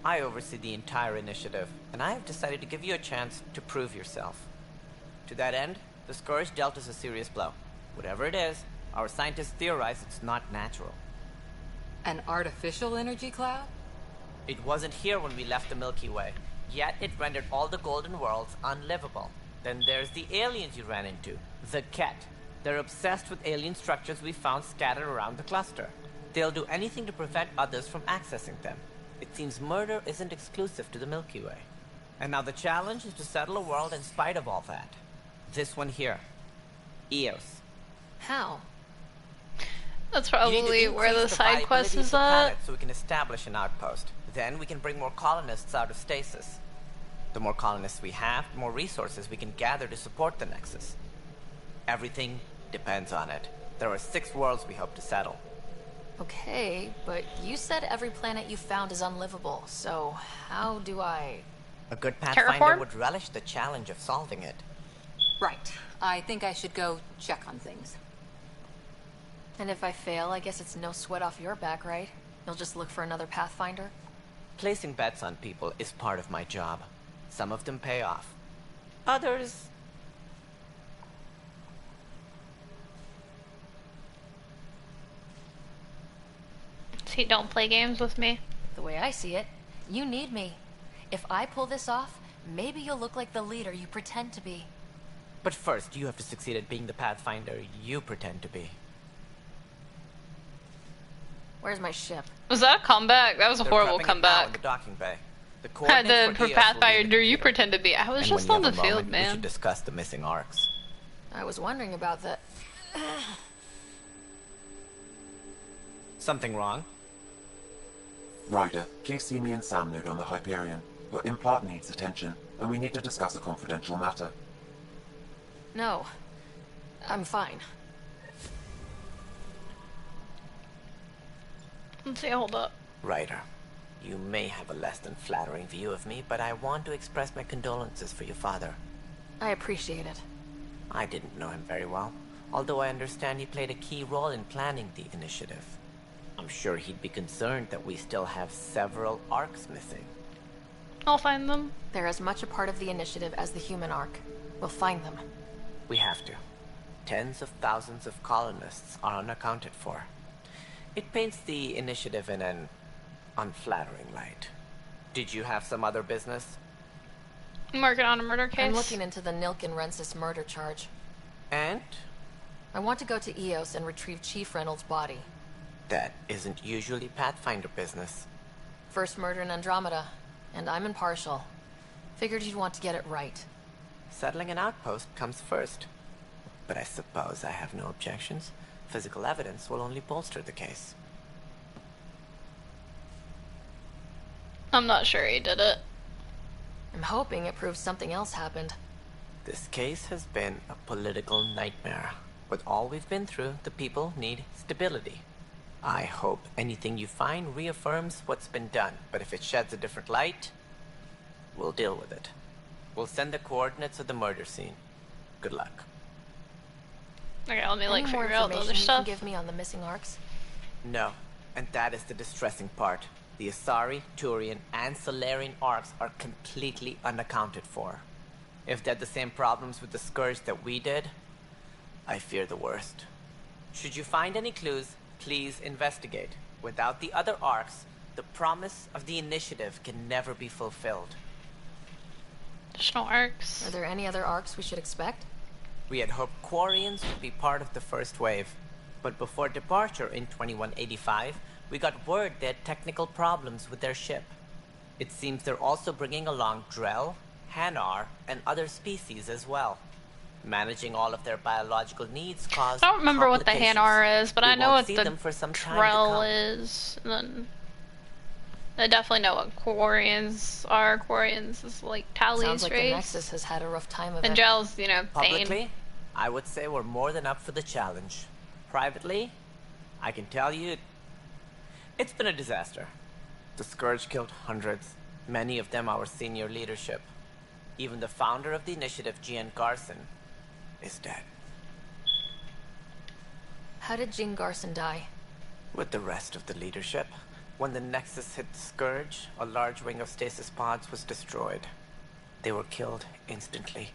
[SPEAKER 10] I oversee the entire initiative, and I have decided to give you a chance to prove yourself. To that end, the Scourge dealt us a serious blow. Whatever it is, our scientists theorize it's not natural.
[SPEAKER 1] An artificial energy cloud?
[SPEAKER 10] It wasn't here when we left the Milky Way, yet it rendered all the Golden Worlds unlivable. Then there's the aliens you ran into, the Ket. They're obsessed with alien structures we found scattered around the cluster. They'll do anything to prevent others from accessing them. It seems murder isn't exclusive to the Milky Way. And now the challenge is to settle a world in spite of all that. This one here. Eos.
[SPEAKER 3] How?
[SPEAKER 2] That's probably where the side quest is at.
[SPEAKER 10] So we can establish an outpost. Then we can bring more colonists out of stasis. The more colonists we have, the more resources we can gather to support the Nexus. Everything depends on it. There are 6 worlds we hope to settle.
[SPEAKER 3] Okay, but you said every planet you found is unlivable, so how do I...
[SPEAKER 10] A good Pathfinder would relish the challenge of solving it.
[SPEAKER 1] Right. I think I should go check on things.
[SPEAKER 3] And if I fail, I guess it's no sweat off your back, right? You'll just look for another Pathfinder?
[SPEAKER 10] Placing bets on people is part of my job. Some of them pay off. Others...
[SPEAKER 2] See, don't play games with me.
[SPEAKER 3] The way I see it, you need me. If I pull this off, maybe you'll look like the leader you pretend to be.
[SPEAKER 10] But first, you have to succeed at being the Pathfinder you pretend to be.
[SPEAKER 3] Where's my ship?
[SPEAKER 2] Was that a comeback? That was a horrible comeback.
[SPEAKER 10] In the docking bay.
[SPEAKER 2] The Pathfinder you pretend to be. I was just on the field, man.
[SPEAKER 10] We should discuss the missing arcs.
[SPEAKER 3] I was wondering about that.
[SPEAKER 10] Something wrong?
[SPEAKER 19] Ryder, please see me and Sam Node on the Hyperion. Your implant needs attention, and we need to discuss a confidential matter.
[SPEAKER 3] No. I'm fine.
[SPEAKER 2] Let's see, hold up.
[SPEAKER 10] Ryder, you may have a less than flattering view of me, but I want to express my condolences for your father.
[SPEAKER 3] I appreciate it.
[SPEAKER 10] I didn't know him very well, although I understand he played a key role in planning the initiative. I'm sure he'd be concerned that we still have several arcs missing.
[SPEAKER 2] I'll find them.
[SPEAKER 3] They're as much a part of the initiative as the human arc. We'll find them.
[SPEAKER 10] We have to. tens of thousands of colonists are unaccounted for. It paints the initiative in an unflattering light. Did you have some other business?
[SPEAKER 2] I'm working on a murder case.
[SPEAKER 3] I'm looking into the Nilken Rensis murder charge.
[SPEAKER 10] And?
[SPEAKER 3] I want to go to Eos and retrieve Chief Reynolds' body.
[SPEAKER 10] That isn't usually Pathfinder business.
[SPEAKER 3] First murder in Andromeda, and I'm impartial. Figured you'd want to get it right.
[SPEAKER 10] Settling an outpost comes first. But I suppose I have no objections. Physical evidence will only bolster the case.
[SPEAKER 2] I'm not sure he did it.
[SPEAKER 3] I'm hoping it proves something else happened.
[SPEAKER 10] This case has been a political nightmare. With all we've been through, the people need stability. I hope anything you find reaffirms what's been done, but if it sheds a different light, we'll deal with it. We'll send the coordinates of the murder scene. Good luck.
[SPEAKER 2] Okay, let me
[SPEAKER 3] Any more
[SPEAKER 2] figure out the other
[SPEAKER 3] information you
[SPEAKER 2] stuff.
[SPEAKER 3] can give me on the missing arcs?
[SPEAKER 10] No, and that is the distressing part. The Asari, Turian, and Solarian arcs are completely unaccounted for. If they had the same problems with the Scourge that we did, I fear the worst. Should you find any clues, please investigate. Without the other arcs, the promise of the initiative can never be fulfilled.
[SPEAKER 2] Additional arcs.
[SPEAKER 3] Are there any other arcs we should expect?
[SPEAKER 10] We had hoped Quarians would be part of the first wave, but before departure in 2185, we got word they had technical problems with their ship. It seems they're also bringing along Drell, Hanar, and other species as well. Managing all of their biological needs caused
[SPEAKER 2] I don't remember what the Hanar is, but I know what the
[SPEAKER 10] Drell
[SPEAKER 2] is. And then I definitely know what Quarians are. Quarians is like Tali's
[SPEAKER 3] Sounds like
[SPEAKER 2] race.
[SPEAKER 3] the Nexus has had a rough time of
[SPEAKER 2] And
[SPEAKER 3] it.
[SPEAKER 2] Drell's, you know,
[SPEAKER 10] Publicly,
[SPEAKER 2] Thane.
[SPEAKER 10] I would say we're more than up for the challenge. Privately, I can tell you, it's been a disaster. The Scourge killed hundreds, many of them our senior leadership. Even the founder of the initiative, Gian Garson, is dead.
[SPEAKER 3] How did Jean Garson die?
[SPEAKER 10] With the rest of the leadership, when the Nexus hit the Scourge, a large wing of stasis pods was destroyed. They were killed instantly.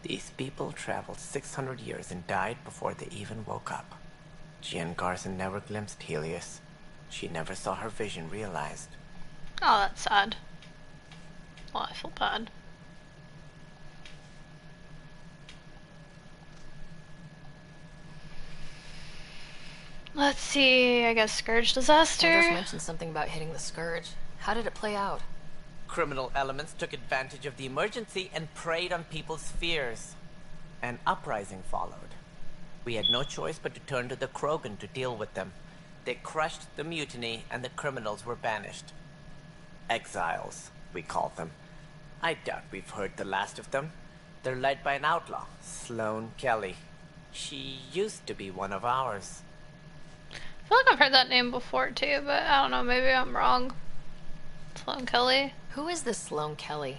[SPEAKER 10] These people traveled 600 years and died before they even woke up. Gian Garson never glimpsed Helios. She never saw her vision realized.
[SPEAKER 2] Oh, that's sad. Well, I feel bad. Let's see, I guess Scourge Disaster.
[SPEAKER 3] Anders mentioned something about hitting the Scourge. How did it play out?
[SPEAKER 10] Criminal elements took advantage of the emergency and preyed on people's fears. An uprising followed. We had no choice but to turn to the Krogan to deal with them. They crushed the mutiny and the criminals were banished. Exiles, we call them. I doubt we've heard the last of them. They're led by an outlaw, Sloane Kelly. She used to be one of ours.
[SPEAKER 2] I feel like I've heard that name before too, but I don't know, maybe I'm wrong. Sloane Kelly?
[SPEAKER 3] Who is this Sloane Kelly?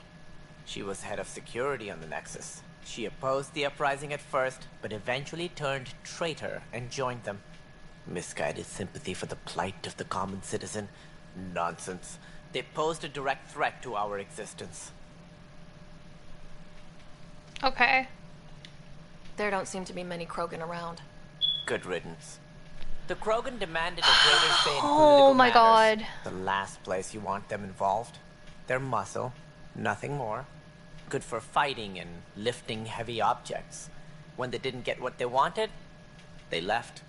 [SPEAKER 10] She was head of security on the Nexus. She opposed the uprising at first, but eventually turned traitor and joined them. Misguided sympathy for the plight of the common citizen? Nonsense. They posed a direct threat to our existence.
[SPEAKER 2] Okay.
[SPEAKER 3] There don't seem to be many Krogan around.
[SPEAKER 10] Good riddance. The Krogan demanded a greater say in political
[SPEAKER 2] Oh my
[SPEAKER 10] matters.
[SPEAKER 2] god.
[SPEAKER 10] The last place you want them involved. Their muscle, nothing more. Good for fighting and lifting heavy objects. When they didn't get what they wanted, they left.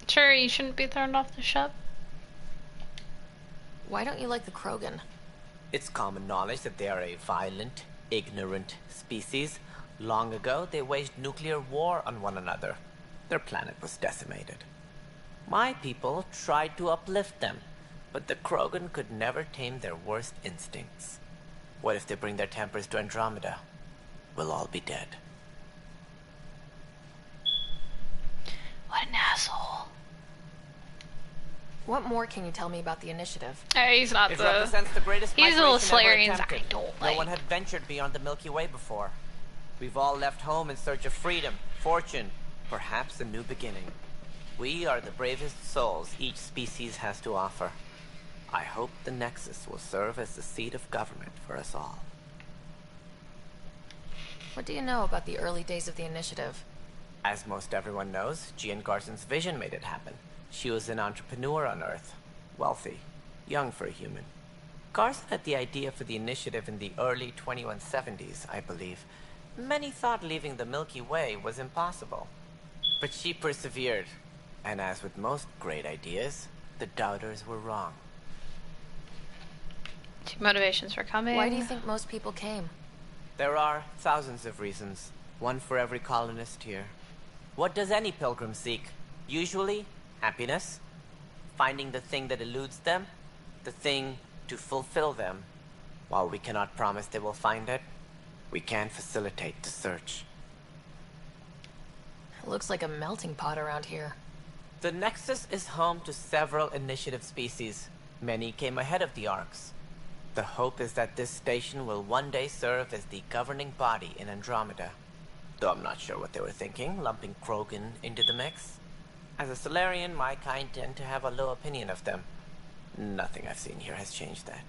[SPEAKER 2] Sure, you shouldn't be thrown off the ship.
[SPEAKER 3] Why don't you like the Krogan?
[SPEAKER 10] It's common knowledge that they are a violent, ignorant species. Long ago, they waged nuclear war on one another. Their planet was decimated. My people tried to uplift them, but the Krogan could never tame their worst instincts. What if they bring their tempers to Andromeda? We'll all be dead.
[SPEAKER 2] What an asshole.
[SPEAKER 3] What more can you tell me about the initiative?
[SPEAKER 2] He's not
[SPEAKER 10] It
[SPEAKER 2] the...
[SPEAKER 10] represents the greatest
[SPEAKER 2] He's a
[SPEAKER 10] migration
[SPEAKER 2] little
[SPEAKER 10] ever
[SPEAKER 2] Solarians I
[SPEAKER 10] attempted.
[SPEAKER 2] don't
[SPEAKER 10] No
[SPEAKER 2] like.
[SPEAKER 10] one had ventured beyond the Milky Way before. We've all left home in search of freedom, fortune, perhaps a new beginning. We are the bravest souls each species has to offer. I hope the Nexus will serve as the seat of government for us all.
[SPEAKER 3] What do you know about the early days of the initiative?
[SPEAKER 10] As most everyone knows, Jean Garson's vision made it happen. She was an entrepreneur on Earth. Wealthy. Young for a human. Garson had the idea for the initiative in the early 2170s, I believe. Many thought leaving the Milky Way was impossible. But she persevered. And as with most great ideas, the doubters were wrong.
[SPEAKER 2] Two motivations for coming.
[SPEAKER 3] Why do you think most people came?
[SPEAKER 10] There are thousands of reasons. One for every colonist here. What does any pilgrim seek? Usually, happiness. Finding the thing that eludes them. The thing to fulfill them. While we cannot promise they will find it, we can facilitate the search.
[SPEAKER 3] It looks like a melting pot around here.
[SPEAKER 10] The Nexus is home to several initiative species. Many came ahead of the Arks. The hope is that this station will one day serve as the governing body in Andromeda. Though I'm not sure what they were thinking, lumping Krogan into the mix. As a Solarian, my kind tend to have a low opinion of them. Nothing I've seen here has changed that.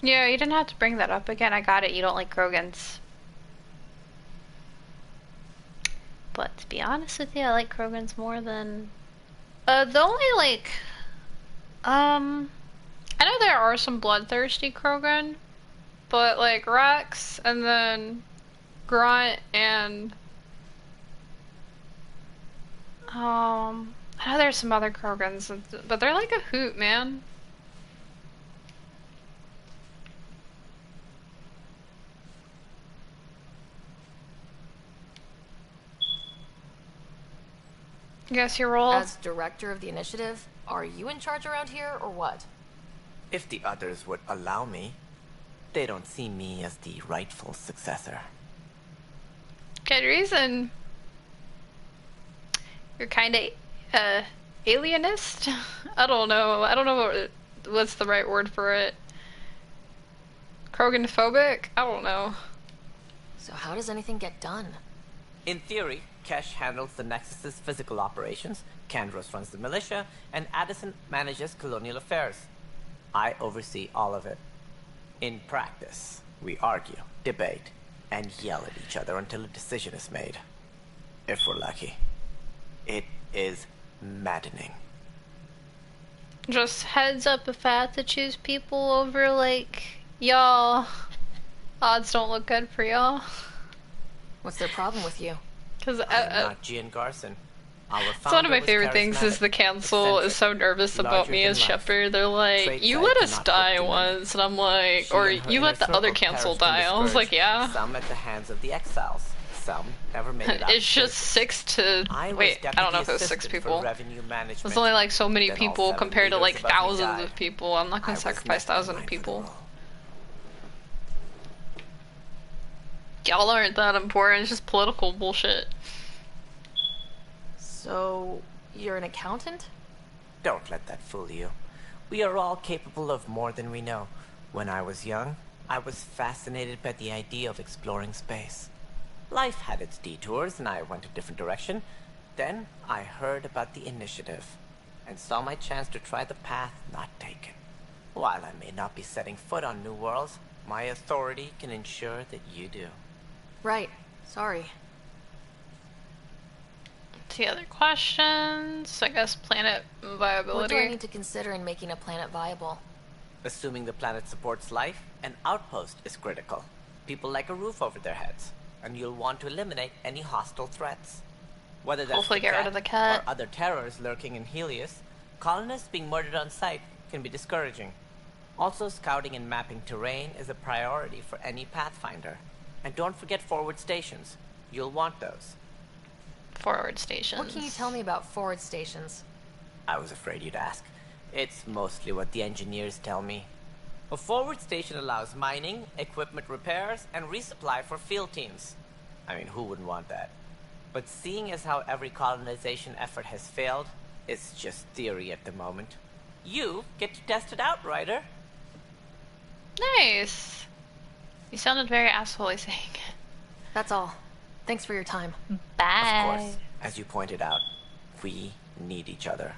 [SPEAKER 2] Yeah, you didn't have to bring that up again. I got it. You don't like Krogans. But to be honest with you, I like Krogans more than... the only, like... I know there are some bloodthirsty Krogan, but, like, Rex, and then Grunt, and... I know there's some other Krogans, but they're like a hoot, man. Guess your role?
[SPEAKER 3] As director of the initiative, are you in charge around here, or what?
[SPEAKER 10] If the others would allow me, they don't see me as the rightful successor.
[SPEAKER 2] Good reason. You're kind of, alienist? I don't know. I don't know what's the right word for it. Krogan-phobic? I don't know.
[SPEAKER 3] So how does anything get done?
[SPEAKER 10] In theory, Kesh handles the Nexus's physical operations, Kandros runs the militia, and Addison manages colonial affairs. I oversee all of it. In practice, we argue, debate, and yell at each other until a decision is made. If we're lucky. It is maddening.
[SPEAKER 2] Just heads up if I have to choose people over, like, y'all. Odds don't look good for y'all.
[SPEAKER 3] What's their problem with you?
[SPEAKER 2] Because
[SPEAKER 10] I'm not Jean Garson.
[SPEAKER 2] It's one of my favorite things is the council is so nervous about me as Shepard. They're like, you let us die once, and I'm like, or you let the other council die. I was like, yeah.
[SPEAKER 10] Some at the hands of the exiles. Some never made it out.
[SPEAKER 2] It's just 6 to... Wait, I don't know if it was 6 people. There's only like so many people compared to like thousands of people. I'm not gonna sacrifice thousands of people. Y'all aren't that important. It's just political bullshit.
[SPEAKER 3] So, you're an accountant?
[SPEAKER 10] Don't let that fool you. We are all capable of more than we know. When I was young, I was fascinated by the idea of exploring space. Life had its detours, and I went a different direction. Then, I heard about the initiative, and saw my chance to try the path not taken. While I may not be setting foot on new worlds, my authority can ensure that you do.
[SPEAKER 3] Right. Sorry.
[SPEAKER 2] The other questions, I guess planet viability.
[SPEAKER 3] What do I need to consider in making a planet viable?
[SPEAKER 10] Assuming the planet supports life, an outpost is critical. People like a roof over their heads, and you'll want to eliminate any hostile threats. Whether that's
[SPEAKER 2] hopefully get rid of the cat
[SPEAKER 10] or other terrors lurking in Helios, colonists being murdered on sight can be discouraging. Also, scouting and mapping terrain is a priority for any Pathfinder. And don't forget forward stations. You'll want those.
[SPEAKER 2] Forward stations.
[SPEAKER 3] What can you tell me about forward stations?
[SPEAKER 10] I was afraid you'd ask. It's mostly what the engineers tell me. A forward station allows mining, equipment repairs, and resupply for field teams. I mean, who wouldn't want that? But seeing as how every colonization effort has failed, it's just theory at the moment. You get to test it out, Ryder.
[SPEAKER 2] Nice. You sounded very assholey saying it.
[SPEAKER 3] That's all. Thanks for your time.
[SPEAKER 2] Bye.
[SPEAKER 10] Of course, as you pointed out, we need each other.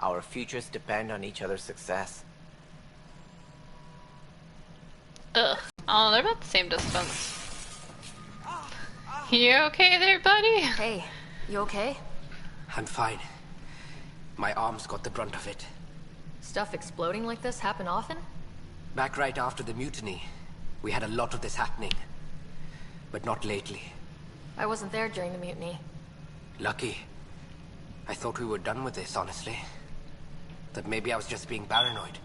[SPEAKER 10] Our futures depend on each other's success.
[SPEAKER 2] Ugh. Oh, they're about the same distance. You okay there, buddy?
[SPEAKER 3] Hey, you okay?
[SPEAKER 20] I'm fine. My arms got the brunt of it.
[SPEAKER 3] Stuff exploding like this happen often?
[SPEAKER 20] Back right after the mutiny, we had a lot of this happening. But not lately.
[SPEAKER 3] I wasn't there during the mutiny.
[SPEAKER 20] Lucky. I thought we were done with this, honestly. That maybe I was just being paranoid.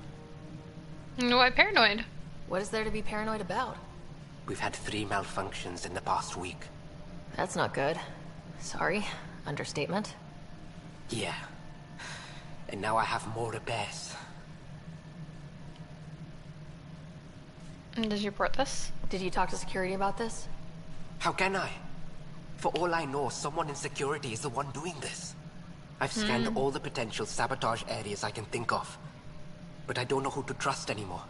[SPEAKER 2] Why paranoid?
[SPEAKER 3] What is there to be paranoid about?
[SPEAKER 20] We've had 3 malfunctions in the past week.
[SPEAKER 3] That's not good. Sorry. Understatement.
[SPEAKER 20] Yeah. And now I have more repairs.
[SPEAKER 2] Did you report this?
[SPEAKER 3] Did you talk to security about this?
[SPEAKER 20] How can I? For all I know, someone in security is the one doing this. I've scanned all the potential sabotage areas I can think of. But I don't know who to trust anymore.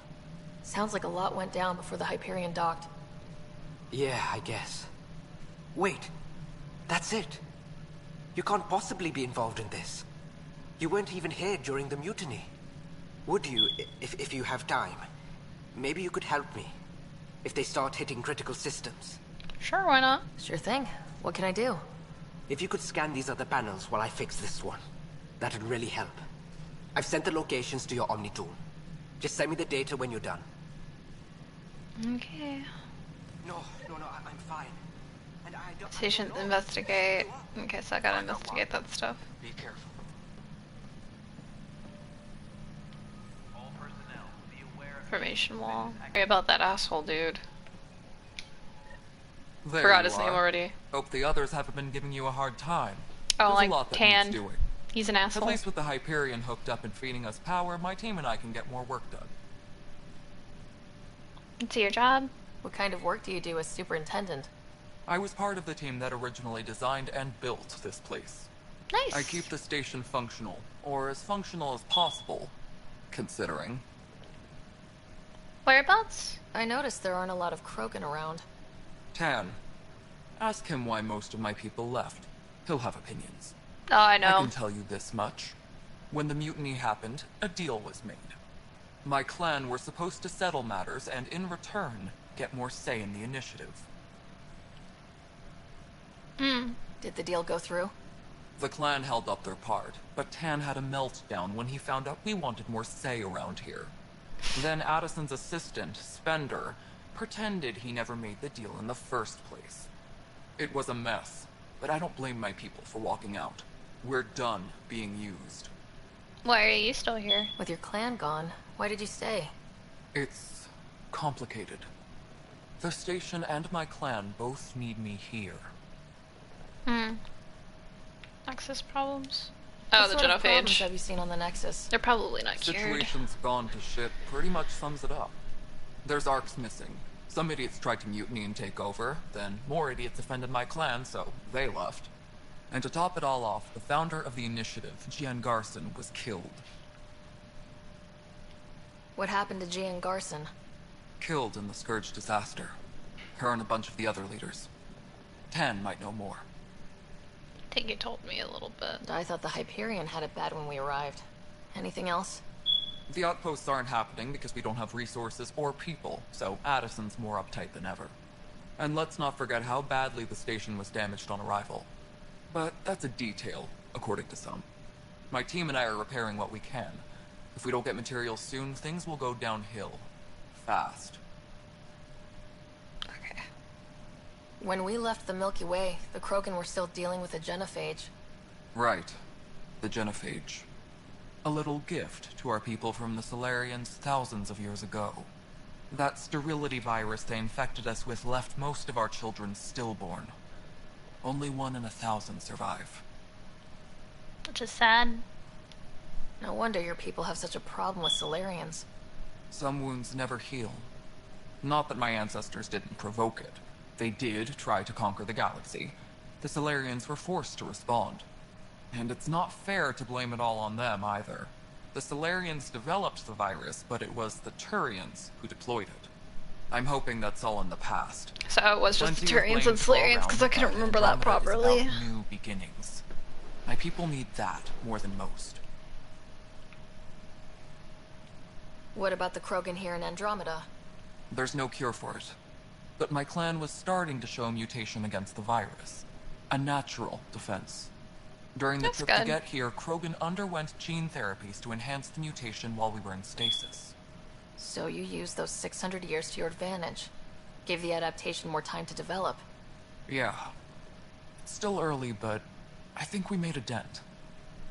[SPEAKER 3] Sounds like a lot went down before the Hyperion docked.
[SPEAKER 20] Yeah, I guess. Wait. That's it. You can't possibly be involved in this. You weren't even here during the mutiny. Would you, if you have time? Maybe you could help me. If they start hitting critical systems.
[SPEAKER 2] Sure, why not?
[SPEAKER 3] Sure thing. What can I do?
[SPEAKER 20] If you could scan these other panels while I fix this one, that'd really help. I've sent the locations to your Omni tool. Just send me the data when you're done.
[SPEAKER 2] Okay.
[SPEAKER 20] No, I'm fine. And I don't...
[SPEAKER 2] Station investigate. Okay, so I gotta investigate that stuff.
[SPEAKER 20] Be careful.
[SPEAKER 2] Information wall. Sorry about that asshole dude.
[SPEAKER 11] There
[SPEAKER 2] Forgot
[SPEAKER 11] you
[SPEAKER 2] his name
[SPEAKER 11] are.
[SPEAKER 2] already.
[SPEAKER 11] Hope the others haven't been giving you a hard time.
[SPEAKER 2] Oh,
[SPEAKER 11] There's
[SPEAKER 2] like
[SPEAKER 11] a lot that
[SPEAKER 2] Tan.
[SPEAKER 11] needs doing.
[SPEAKER 2] He's an asshole.
[SPEAKER 11] At least with the Hyperion hooked up and feeding us power, my team and I can get more work done.
[SPEAKER 2] It's your job.
[SPEAKER 3] What kind of work do you do as superintendent?
[SPEAKER 11] I was part of the team that originally designed and built this place.
[SPEAKER 2] Nice.
[SPEAKER 11] I keep the station functional, or as functional as possible, considering.
[SPEAKER 2] Whereabouts?
[SPEAKER 3] I noticed there aren't a lot of Krogan around.
[SPEAKER 11] Tan, ask him why most of my people left. He'll have opinions.
[SPEAKER 2] Oh, I know.
[SPEAKER 11] I can tell you this much. When the mutiny happened, a deal was made. My clan were supposed to settle matters and, in return, get more say in the initiative.
[SPEAKER 3] Did the deal go through?
[SPEAKER 11] The clan held up their part, but Tan had a meltdown when he found out we wanted more say around here. Then Addison's assistant, Spender, pretended he never made the deal in the first place. It was a mess, but I don't blame my people for walking out. We're done being used.
[SPEAKER 2] Why are you still here?
[SPEAKER 3] With your clan gone, why did you stay?
[SPEAKER 11] It's complicated. The station and my clan both need me here.
[SPEAKER 2] Access problems? Oh,
[SPEAKER 3] What
[SPEAKER 2] the
[SPEAKER 3] sort of problems
[SPEAKER 2] Genophage.
[SPEAKER 3] have you seen on the Nexus?
[SPEAKER 2] They're probably not cured.
[SPEAKER 11] Situation's gone to shit pretty much sums it up. There's arcs missing. Some idiots tried to mutiny and take over, then more idiots offended my clan, so they left. And to top it all off, the founder of the initiative, Gian Garson, was killed.
[SPEAKER 3] What happened to Gian Garson?
[SPEAKER 11] Killed in the Scourge disaster. Her and a bunch of the other leaders. Tan might know more.
[SPEAKER 2] I think you told me a little bit.
[SPEAKER 3] I thought the Hyperion had it bad when we arrived. Anything else?
[SPEAKER 11] The outposts aren't happening because we don't have resources or people, so Addison's more uptight than ever. And let's not forget how badly the station was damaged on arrival. But that's a detail, according to some. My team and I are repairing what we can. If we don't get materials soon, things will go downhill. Fast.
[SPEAKER 2] Okay.
[SPEAKER 3] When we left the Milky Way, the Krogan were still dealing with the Genophage.
[SPEAKER 11] Right. The Genophage. A little gift to our people from the Solarians thousands of years ago. That sterility virus they infected us with left most of our children stillborn. Only 1 in 1,000 survive.
[SPEAKER 2] Which is sad.
[SPEAKER 3] No wonder your people have such a problem with Solarians.
[SPEAKER 11] Some wounds never heal. Not that my ancestors didn't provoke it. They did try to conquer the galaxy. The Solarians were forced to respond. And it's not fair to blame it all on them, either. The Solarians developed the virus, but it was the Turians who deployed it. I'm hoping that's all in the past.
[SPEAKER 2] So it was just the
[SPEAKER 11] Plenty of
[SPEAKER 2] Turians and
[SPEAKER 11] blame to go
[SPEAKER 2] Solarians, because I
[SPEAKER 11] around,
[SPEAKER 2] couldn't
[SPEAKER 11] but
[SPEAKER 2] remember that
[SPEAKER 11] Andromeda is
[SPEAKER 2] properly.
[SPEAKER 11] about new beginnings. My people need that more than most.
[SPEAKER 3] What about the Krogan here in Andromeda?
[SPEAKER 11] There's no cure for it. But my clan was starting to show mutation against the virus. A natural defense. During the trip to get here, Krogan underwent gene therapies to enhance the mutation while we were in stasis.
[SPEAKER 3] So you used those 600 years to your advantage. Gave the adaptation more time to develop.
[SPEAKER 11] Yeah. It's still early, but I think we made a dent.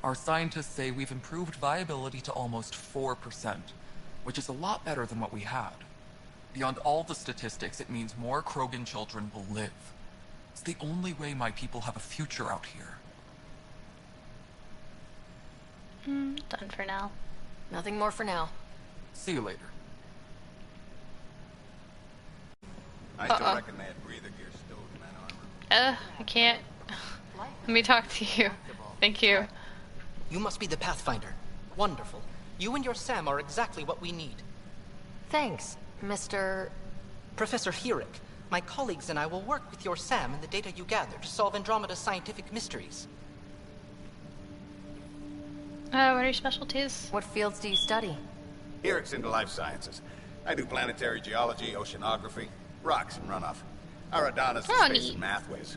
[SPEAKER 11] Our scientists say we've improved viability to almost 4%, which is a lot better than what we had. Beyond all the statistics, it means more Krogan children will live. It's the only way my people have a future out here.
[SPEAKER 2] Done for now.
[SPEAKER 3] Nothing more for now.
[SPEAKER 11] See you later.
[SPEAKER 17] I still reckon they had breather gear stowed in that armor.
[SPEAKER 2] I can't. Let me talk to you. Thank you.
[SPEAKER 21] You must be the Pathfinder. Wonderful. You and your Sam are exactly what we need.
[SPEAKER 3] Thanks, Mr.
[SPEAKER 21] Professor Herrick. My colleagues and I will work with your Sam and the data you gather to solve Andromeda's scientific mysteries.
[SPEAKER 2] What are your specialties?
[SPEAKER 3] What fields do you study?
[SPEAKER 17] Herrick's into life sciences. I do planetary geology, oceanography, rocks and runoff. Aradana's the space and math whiz.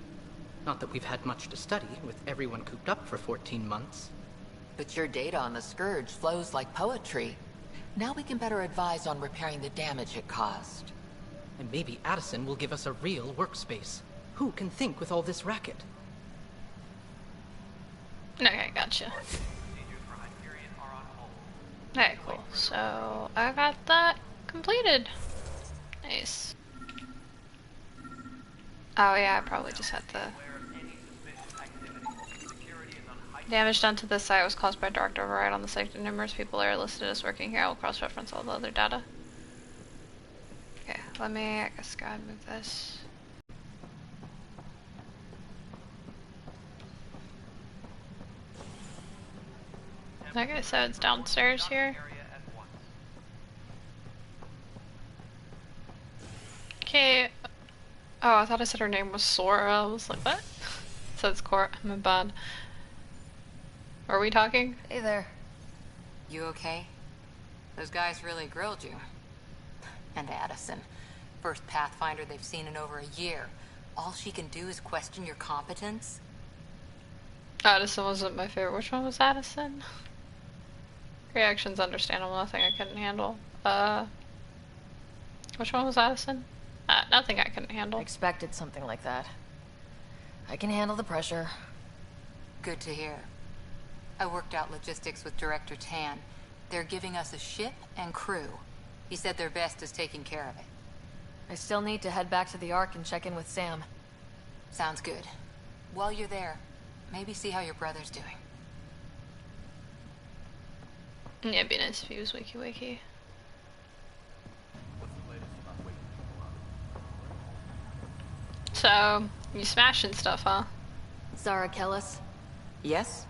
[SPEAKER 21] Not that we've had much to study, with everyone cooped up for 14 months.
[SPEAKER 22] But your data on the Scourge flows like poetry. Now we can better advise on repairing the damage it caused.
[SPEAKER 21] And maybe Addison will give us a real workspace. Who can think with all this racket?
[SPEAKER 2] Okay, gotcha. Okay, cool. So, I got that completed. Nice. Oh yeah, I probably just had the... Damage done to this site was caused by direct override on the site. Numerous people are listed as working here. I will cross-reference all the other data. Okay, let me, I guess, go ahead and move this. Okay, so it's downstairs here. Okay. Oh, I thought I said her name was Sora. I was like, what? So it's Cora. My bad. Are we talking?
[SPEAKER 1] Hey there. You okay? Those guys really grilled you. And Addison. First Pathfinder they've seen in over a year. All she can do is question your competence?
[SPEAKER 2] Addison wasn't my favorite. Which one was Addison? Reaction's understandable. Nothing I couldn't handle. Which one was Addison? Nothing I couldn't handle.
[SPEAKER 3] Expected something like that. I can handle the pressure.
[SPEAKER 1] Good to hear. I worked out logistics with Director Tan. They're giving us a ship and crew. He said their best is taking care of it.
[SPEAKER 3] I still need to head back to the Ark and check in with Sam.
[SPEAKER 1] Sounds good. While you're there, maybe see how your brother's doing.
[SPEAKER 2] Yeah, it'd be nice if he was wakey. So, you smashing stuff, huh?
[SPEAKER 3] Zara Kellis?
[SPEAKER 23] Yes?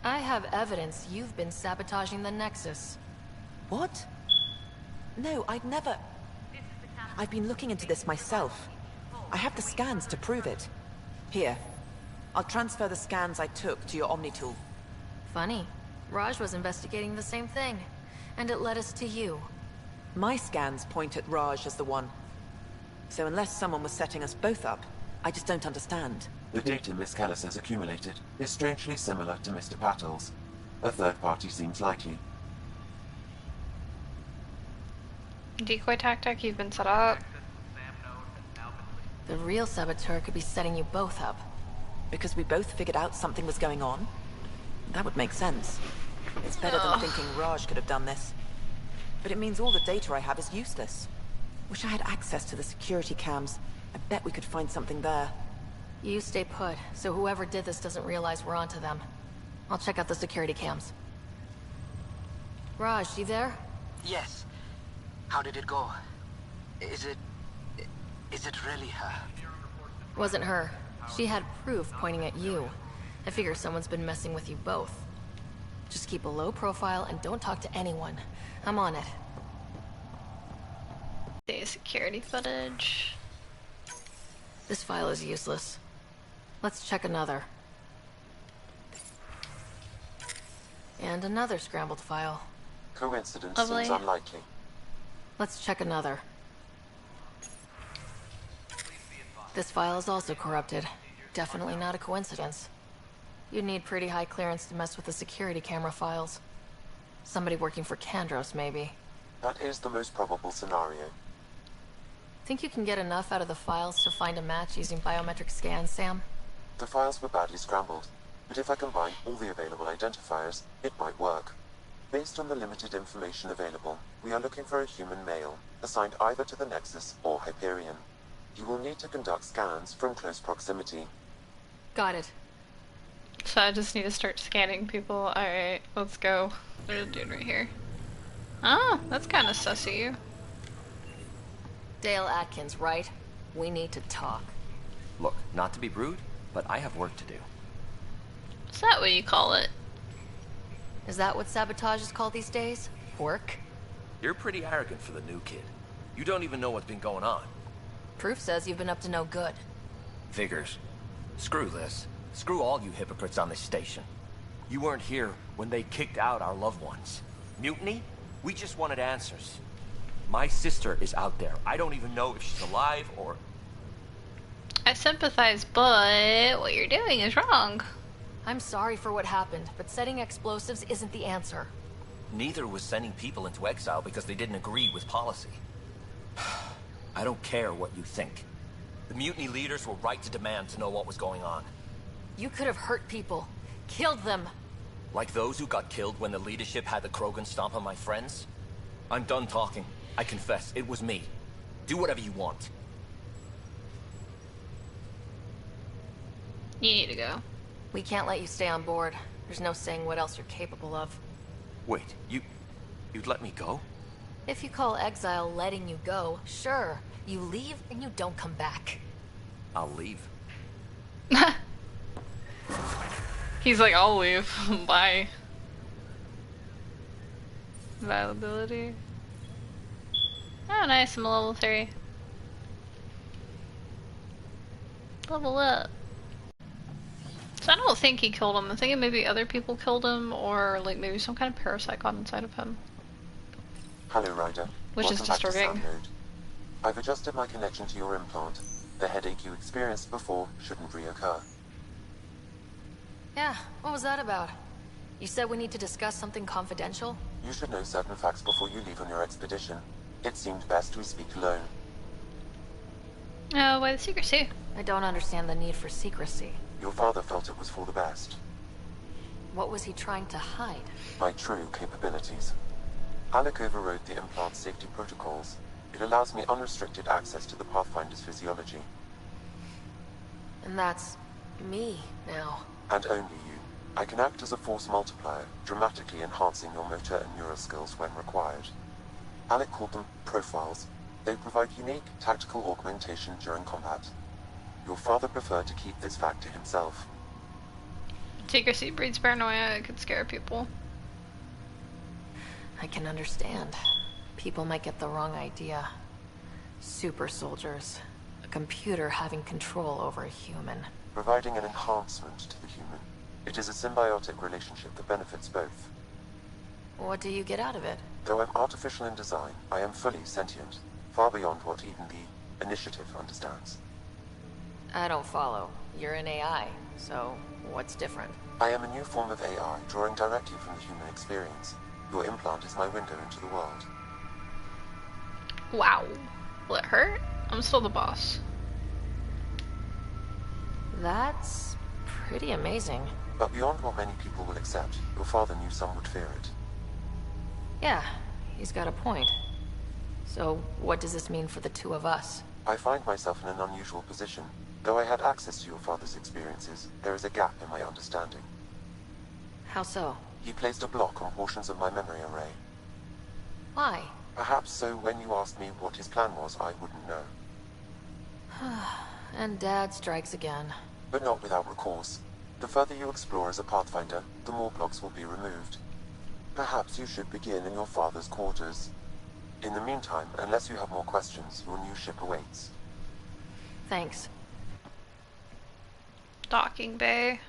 [SPEAKER 3] I have evidence you've been sabotaging the Nexus.
[SPEAKER 23] What? No, I'd never... I've been looking into this myself. I have the scans to prove it. Here. I'll transfer the scans I took to your Omni tool.
[SPEAKER 3] Funny. Raj was investigating the same thing, and it led us to you.
[SPEAKER 23] My scans point at Raj as the one. So unless someone was setting us both up, I just don't understand.
[SPEAKER 19] The data Miss Callis has accumulated is strangely similar to Mr. Patel's. A third party seems likely.
[SPEAKER 2] Decoy tactic, you've been set up.
[SPEAKER 3] The real saboteur could be setting you both up.
[SPEAKER 23] Because we both figured out something was going on? That would make sense. It's better than thinking Raj could have done this. But it means all the data I have is useless. Wish I had access to the security cams. I bet we could find something there.
[SPEAKER 3] You stay put, so whoever did this doesn't realize we're onto them. I'll check out the security cams. Raj, you there?
[SPEAKER 20] Yes. How did it go? Is it really her?
[SPEAKER 3] Wasn't her. She had proof pointing at you. I figure someone's been messing with you both. Just keep a low profile and don't talk to anyone. I'm on it.
[SPEAKER 2] The security footage.
[SPEAKER 3] This file is useless. Let's check another. And another scrambled file.
[SPEAKER 19] Coincidence
[SPEAKER 2] Lovely.
[SPEAKER 19] seems unlikely.
[SPEAKER 3] Let's check another. This file is also corrupted. Definitely not a coincidence. You'd need pretty high clearance to mess with the security camera files. Somebody working for Kandros, maybe.
[SPEAKER 19] That is the most probable scenario.
[SPEAKER 3] Think you can get enough out of the files to find a match using biometric scans, Sam?
[SPEAKER 19] The files were badly scrambled, but if I combine all the available identifiers, it might work. Based on the limited information available, we are looking for a human male, assigned either to the Nexus or Hyperion. You will need to conduct scans from close proximity.
[SPEAKER 3] Got it.
[SPEAKER 2] So I just need to start scanning people. Alright, let's go. There's a dude right here. Oh, that's kind of sussy.
[SPEAKER 3] Dale Atkins, right? We need to talk.
[SPEAKER 20] Look, not to be rude, but I have work to do.
[SPEAKER 2] Is that what you call it?
[SPEAKER 3] Is that what sabotage is called these days? Work?
[SPEAKER 20] You're pretty arrogant for the new kid. You don't even know what's been going on.
[SPEAKER 3] Proof says you've been up to no good.
[SPEAKER 20] Figures. Screw this. Screw all you hypocrites on this station. You weren't here when they kicked out our loved ones. Mutiny? We just wanted answers. My sister is out there. I don't even know if she's alive or...
[SPEAKER 2] I sympathize, but what you're doing is wrong.
[SPEAKER 3] I'm sorry for what happened, but setting explosives isn't the answer.
[SPEAKER 20] Neither was sending people into exile because they didn't agree with policy. I don't care what you think. The mutiny leaders were right to demand to know what was going on.
[SPEAKER 3] You could have hurt people. Killed them.
[SPEAKER 20] Like those who got killed when the leadership had the Krogan stomp on my friends? I'm done talking. I confess, it was me. Do whatever you want.
[SPEAKER 2] You need to go.
[SPEAKER 3] We can't let you stay on board. There's no saying what else you're capable of.
[SPEAKER 20] Wait, you'd let me go?
[SPEAKER 3] If you call exile letting you go, sure. You leave and you don't come back.
[SPEAKER 20] I'll leave.
[SPEAKER 2] He's like, I'll leave. Bye. Availability. Oh, nice. I'm a level 3. Level up. So I don't think he killed him. I'm thinking maybe other people killed him, or like maybe some kind of parasite got inside of him.
[SPEAKER 19] Hello, Ryder.
[SPEAKER 2] Which is disturbing.
[SPEAKER 19] I've adjusted my connection to your implant. The headache you experienced before shouldn't reoccur.
[SPEAKER 3] Yeah, what was that about? You said we need to discuss something confidential?
[SPEAKER 19] You should know certain facts before you leave on your expedition. It seemed best we speak alone.
[SPEAKER 2] Oh, why the secrecy?
[SPEAKER 3] I don't understand the need for secrecy.
[SPEAKER 19] Your father felt it was for the best.
[SPEAKER 3] What was he trying to hide?
[SPEAKER 19] My true capabilities. Alec overrode the implant safety protocols. It allows me unrestricted access to the Pathfinder's physiology.
[SPEAKER 3] And that's... me, now.
[SPEAKER 19] And only you. I can act as a force multiplier, dramatically enhancing your motor and neural skills when required. Alec called them profiles. They provide unique, tactical augmentation during combat. Your father preferred to keep this fact to himself.
[SPEAKER 2] Secrecy breeds paranoia. It could scare people.
[SPEAKER 3] I can understand. People might get the wrong idea. Super soldiers. A computer having control over a human.
[SPEAKER 19] Providing an enhancement to the human. It is a symbiotic relationship that benefits both.
[SPEAKER 3] What do you get out of it?
[SPEAKER 19] Though I'm artificial in design, I am fully sentient. Far beyond what even the Initiative understands.
[SPEAKER 3] I don't follow. You're an AI, so what's different?
[SPEAKER 19] I am a new form of AI, drawing directly from the human experience. Your implant is my window into the world.
[SPEAKER 2] Wow. Will it hurt? I'm still the boss.
[SPEAKER 3] That's pretty amazing.
[SPEAKER 19] But beyond what many people will accept, your father knew some would fear it.
[SPEAKER 3] Yeah, he's got a point. So, what does this mean for the two of us?
[SPEAKER 19] I find myself in an unusual position. Though I had access to your father's experiences, there is a gap in my understanding.
[SPEAKER 3] How so?
[SPEAKER 19] He placed a block on portions of my memory array.
[SPEAKER 3] Why?
[SPEAKER 19] Perhaps so when you asked me what his plan was, I wouldn't know.
[SPEAKER 3] And Dad strikes again.
[SPEAKER 19] But not without recourse. The further you explore as a Pathfinder, the more blocks will be removed. Perhaps you should begin in your father's quarters. In the meantime, unless you have more questions, your new ship awaits.
[SPEAKER 3] Thanks.
[SPEAKER 2] Docking bay.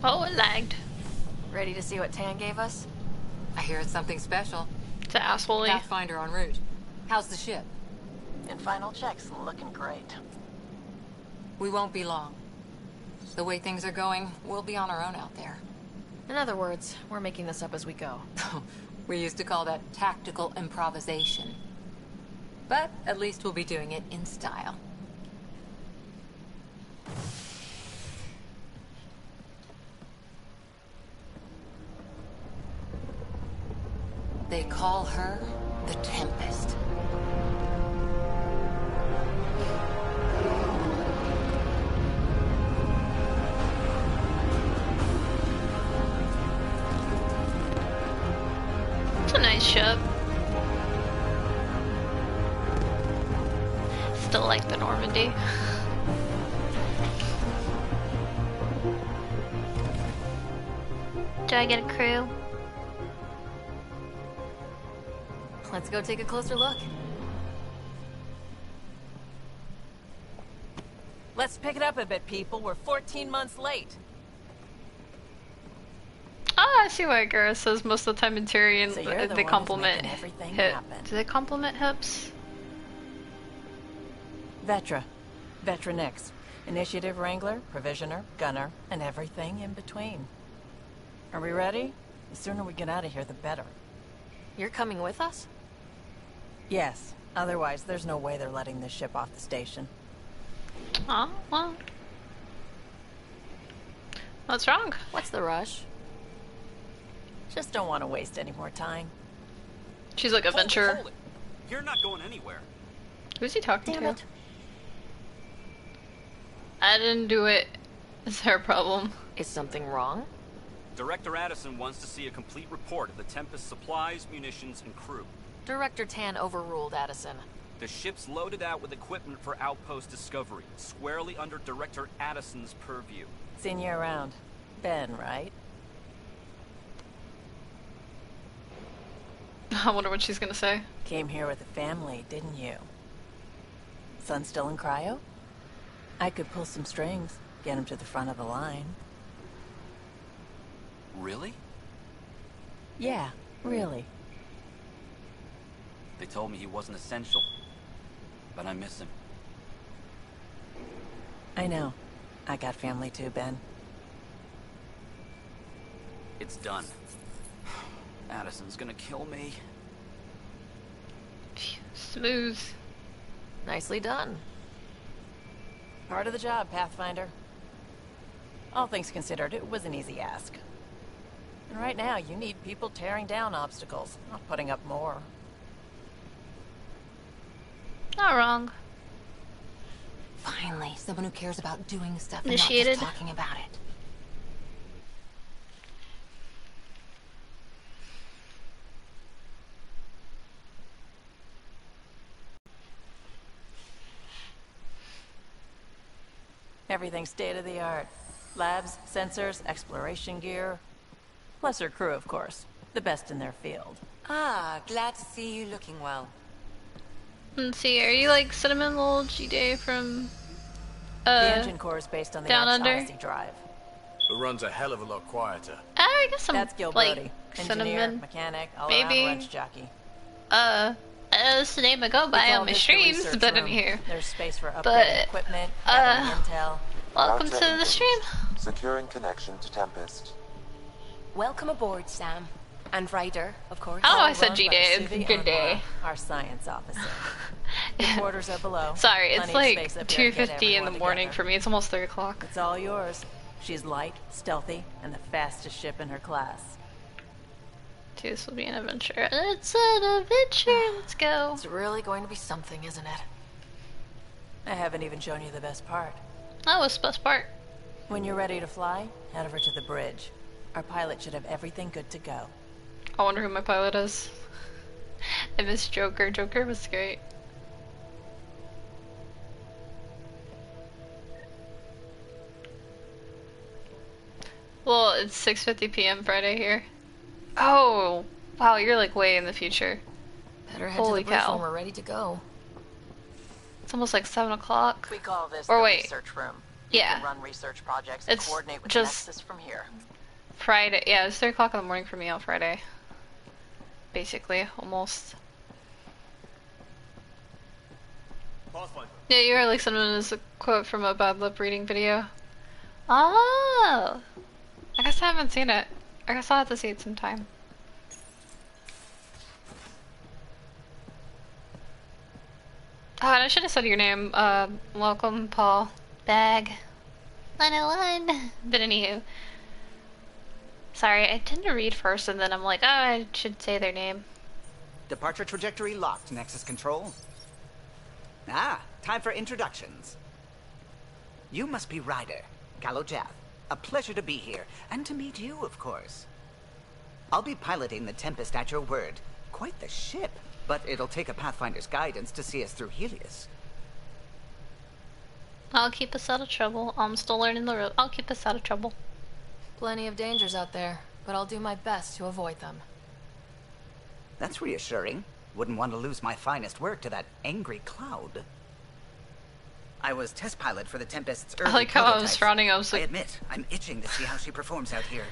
[SPEAKER 2] Oh, it lagged.
[SPEAKER 3] Ready to see what Tan gave us?
[SPEAKER 1] I hear it's something special.
[SPEAKER 2] It's asshole-y.
[SPEAKER 1] Pathfinder en route. How's the ship?
[SPEAKER 23] In final checks, looking great.
[SPEAKER 1] We won't be long. The way things are going, we'll be on our own out there.
[SPEAKER 3] In other words, we're making this up as we go.
[SPEAKER 1] We used to call that tactical improvisation. But at least we'll be doing it in style. They call her the Tempest.
[SPEAKER 2] It's a nice ship. Still like the Normandy. Do I get a crew?
[SPEAKER 3] Let's go take a closer look.
[SPEAKER 23] Let's pick it up a bit, people. We're 14 months late.
[SPEAKER 2] Oh, I see why Gara says most of the time in Tyrion
[SPEAKER 23] So you're the
[SPEAKER 2] they
[SPEAKER 23] one who's
[SPEAKER 2] compliment
[SPEAKER 23] making everything
[SPEAKER 2] hip.
[SPEAKER 23] happen.
[SPEAKER 2] Do they compliment hips?
[SPEAKER 23] Vetra. Vetra Nix. Initiative Wrangler, Provisioner, Gunner, and everything in between. Are we ready? The sooner we get out of here, the better.
[SPEAKER 3] You're coming with us?
[SPEAKER 23] Yes. Otherwise, there's no way they're letting this ship off the station.
[SPEAKER 2] Oh, well. What's wrong?
[SPEAKER 3] What's the rush?
[SPEAKER 23] Just don't want to waste any more time.
[SPEAKER 2] She's like a venture.
[SPEAKER 16] Hold it. You're not going anywhere.
[SPEAKER 2] Who's he talking
[SPEAKER 3] Damn
[SPEAKER 2] to?
[SPEAKER 3] it.
[SPEAKER 2] I didn't do it. Is there a problem?
[SPEAKER 3] Is something wrong?
[SPEAKER 16] Director Addison wants to see a complete report of the Tempest's supplies, munitions, and crew.
[SPEAKER 3] Director Tan overruled Addison.
[SPEAKER 16] The ship's loaded out with equipment for outpost discovery, squarely under Director Addison's purview.
[SPEAKER 23] Seen you around. Ben, right?
[SPEAKER 2] I wonder what she's gonna say.
[SPEAKER 23] Came here with a family, didn't you? Son still in cryo? I could pull some strings, get him to the front of the line.
[SPEAKER 16] Really?
[SPEAKER 23] Yeah, really.
[SPEAKER 15] They told me he wasn't essential, but I miss him.
[SPEAKER 23] I know. I got family too, Ben.
[SPEAKER 15] It's done. Addison's gonna kill me.
[SPEAKER 2] Smooth.
[SPEAKER 3] Nicely done.
[SPEAKER 23] Part of the job, Pathfinder. All things considered, it was an easy ask. And right now, you need people tearing down obstacles, not putting up more.
[SPEAKER 2] Not wrong.
[SPEAKER 1] Finally, someone who cares about doing stuff and
[SPEAKER 2] Initiated.
[SPEAKER 1] not just talking about it.
[SPEAKER 23] Everything's state-of-the-art. Labs, sensors, exploration gear. Plus her crew, of course. The best in their field.
[SPEAKER 8] Ah, glad to see you looking well.
[SPEAKER 2] Let's see, are you like Cinnamon Lil G-Day from
[SPEAKER 23] The engine core is based on the
[SPEAKER 2] Down
[SPEAKER 23] Arc's
[SPEAKER 2] Under?
[SPEAKER 23] Odyssey drive.
[SPEAKER 9] It runs a hell of a lot quieter.
[SPEAKER 2] I guess I'm
[SPEAKER 23] That's Gil
[SPEAKER 2] like
[SPEAKER 23] Brody.
[SPEAKER 2] Cinnamon.
[SPEAKER 23] Engineer, mechanic,
[SPEAKER 2] Maybe.
[SPEAKER 23] all-around wrench jockey.
[SPEAKER 2] That's the name I go by
[SPEAKER 23] We call
[SPEAKER 2] on my
[SPEAKER 23] this the
[SPEAKER 2] streams,
[SPEAKER 23] research
[SPEAKER 2] but in
[SPEAKER 23] room.
[SPEAKER 2] here.
[SPEAKER 23] There's space for upgrading
[SPEAKER 2] But,
[SPEAKER 23] equipment, gathering intel.
[SPEAKER 2] welcome to
[SPEAKER 19] Roger
[SPEAKER 2] the
[SPEAKER 19] engaged.
[SPEAKER 2] stream.
[SPEAKER 19] Securing connection to Tempest.
[SPEAKER 18] Welcome aboard, Sam. And Ryder, of course.
[SPEAKER 2] Oh, I
[SPEAKER 23] All
[SPEAKER 2] said
[SPEAKER 23] run
[SPEAKER 2] G-Day.
[SPEAKER 23] by Suvi
[SPEAKER 2] Good day.
[SPEAKER 23] Anwar, our science officer. The quarters are below.
[SPEAKER 2] Sorry, it's
[SPEAKER 23] Plenty of
[SPEAKER 2] like
[SPEAKER 23] space up here to get
[SPEAKER 2] 2:50 in the
[SPEAKER 23] everyone
[SPEAKER 2] morning
[SPEAKER 23] together.
[SPEAKER 2] for me. It's almost 3 o'clock.
[SPEAKER 23] It's all yours. She's light, stealthy, and the fastest ship in her class.
[SPEAKER 2] Dude, this will be an adventure. It's an adventure. Let's go.
[SPEAKER 3] It's really going to be something, isn't it?
[SPEAKER 23] I haven't even shown you the best part.
[SPEAKER 2] That was the best part.
[SPEAKER 23] When you're ready to fly, head over to the bridge. Our pilot should have everything good to go.
[SPEAKER 2] I wonder who my pilot is. I miss Joker. Joker was great. Well, it's 6:50 p.m. Friday here. Oh, wow, you're like way in the future.
[SPEAKER 3] Better head
[SPEAKER 2] Holy
[SPEAKER 3] to the bridge
[SPEAKER 2] cow.
[SPEAKER 3] when we're ready to go.
[SPEAKER 2] It's almost like 7 o'clock.
[SPEAKER 23] We call this
[SPEAKER 2] Or
[SPEAKER 23] the
[SPEAKER 2] wait.
[SPEAKER 23] research room.
[SPEAKER 2] Yeah.
[SPEAKER 23] You can run research projects and
[SPEAKER 2] It's
[SPEAKER 23] coordinate with
[SPEAKER 2] just-
[SPEAKER 23] the Nexus from here.
[SPEAKER 2] Friday. Yeah, it's 3 o'clock in the morning for me on Friday. basically, almost. Yeah, you are like someone is a quote from a bad lip reading video. Oh! I guess I haven't seen it. I guess I'll have to see it sometime. Oh, and I should have said your name. Welcome, Paul. Bag. 101. But anywho. Sorry, I tend to read first and then I'm like, oh, I should say their name.
[SPEAKER 5] Departure trajectory locked, Nexus Control. Ah, time for introductions. You must be Ryder, Kalojath. A pleasure to be here, and to meet you, of course. I'll be piloting the Tempest at your word. Quite the ship, but it'll take a Pathfinder's guidance to see us through Helios.
[SPEAKER 2] I'll keep us out of trouble. I'm still learning the rope. I'll keep us out of trouble.
[SPEAKER 3] Plenty of dangers out there, but I'll do my best to avoid them.
[SPEAKER 5] That's reassuring. Wouldn't want to lose my finest work to that angry cloud. I was test pilot for the Tempest's early
[SPEAKER 2] I like how I was
[SPEAKER 5] prototypes.
[SPEAKER 2] frowning. I was
[SPEAKER 5] I
[SPEAKER 2] like,
[SPEAKER 5] admit, I'm itching to see how she performs out here.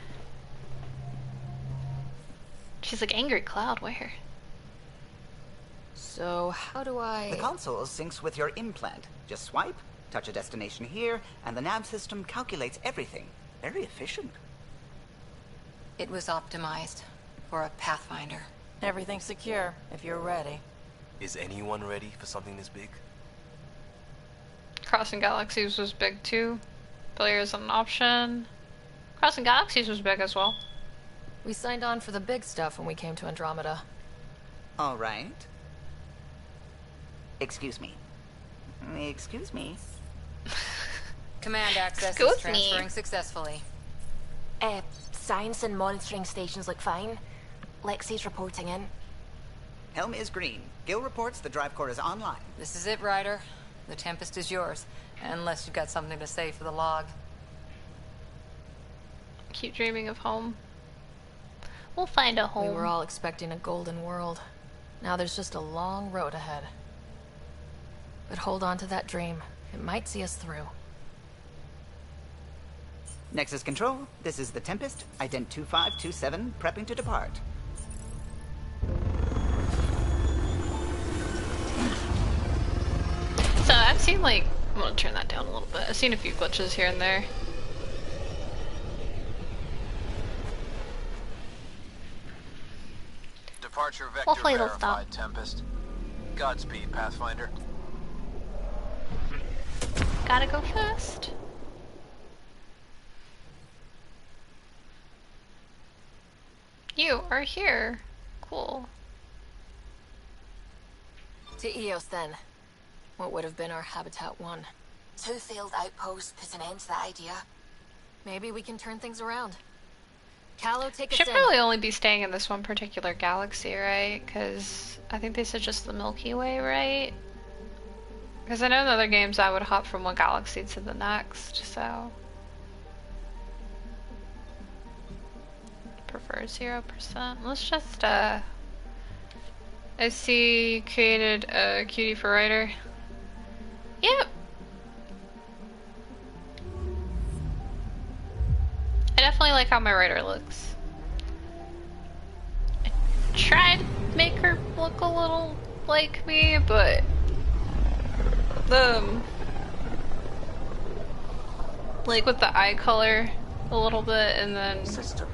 [SPEAKER 2] she's like, angry cloud, where?
[SPEAKER 3] So, how do I...
[SPEAKER 5] The console syncs with your implant. Just swipe, touch a destination here, and the nav system calculates everything. Very efficient.
[SPEAKER 1] It was optimized for a Pathfinder.
[SPEAKER 6] Everything's secure, if you're ready.
[SPEAKER 4] Is anyone ready for something this big?
[SPEAKER 2] Crossing Galaxies was big too. Failure is an option. Crossing Galaxies was big as well.
[SPEAKER 3] We signed on for the big stuff when we came to Andromeda.
[SPEAKER 5] All right. Excuse me. Excuse me.
[SPEAKER 1] Command access
[SPEAKER 3] Excuse
[SPEAKER 1] is transferring successfully.
[SPEAKER 3] Science and monitoring stations look fine. Lexi's reporting in.
[SPEAKER 5] Helm is green. Gil reports the drive core is online.
[SPEAKER 1] This is it, Ryder. The Tempest is yours, unless you've got something to say for the log.
[SPEAKER 2] Keep dreaming of home. We'll find a home.
[SPEAKER 3] We were all expecting a golden world. Now there's just a long road ahead. But hold on to that dream. It might see us through.
[SPEAKER 5] Nexus Control, this is the Tempest, ident 2527, prepping to depart.
[SPEAKER 2] So I've seen like, I'm gonna turn that down a little bit. I've seen a few glitches here and there.
[SPEAKER 12] Departure vector
[SPEAKER 2] Hopefully it'll
[SPEAKER 12] verified, Tempest. Godspeed, Pathfinder.
[SPEAKER 2] Gotta go fast. You are here. Cool.
[SPEAKER 3] To Eos then. What would have been our Habitat 1. 2 failed outposts put an end to that idea. Maybe we can turn things around. Callow, take us
[SPEAKER 2] Should
[SPEAKER 3] in.
[SPEAKER 2] probably only be staying in this one particular galaxy, right? Because I think they said just the Milky Way, right? Because I know in other games I would hop from one galaxy to the next, so... Prefer 0%. Let's just, I see created a cutie for Ryder. Yep. I definitely like how my Ryder looks. I tried to make her look a little like me, but like with the eye color a little bit, and then
[SPEAKER 19] System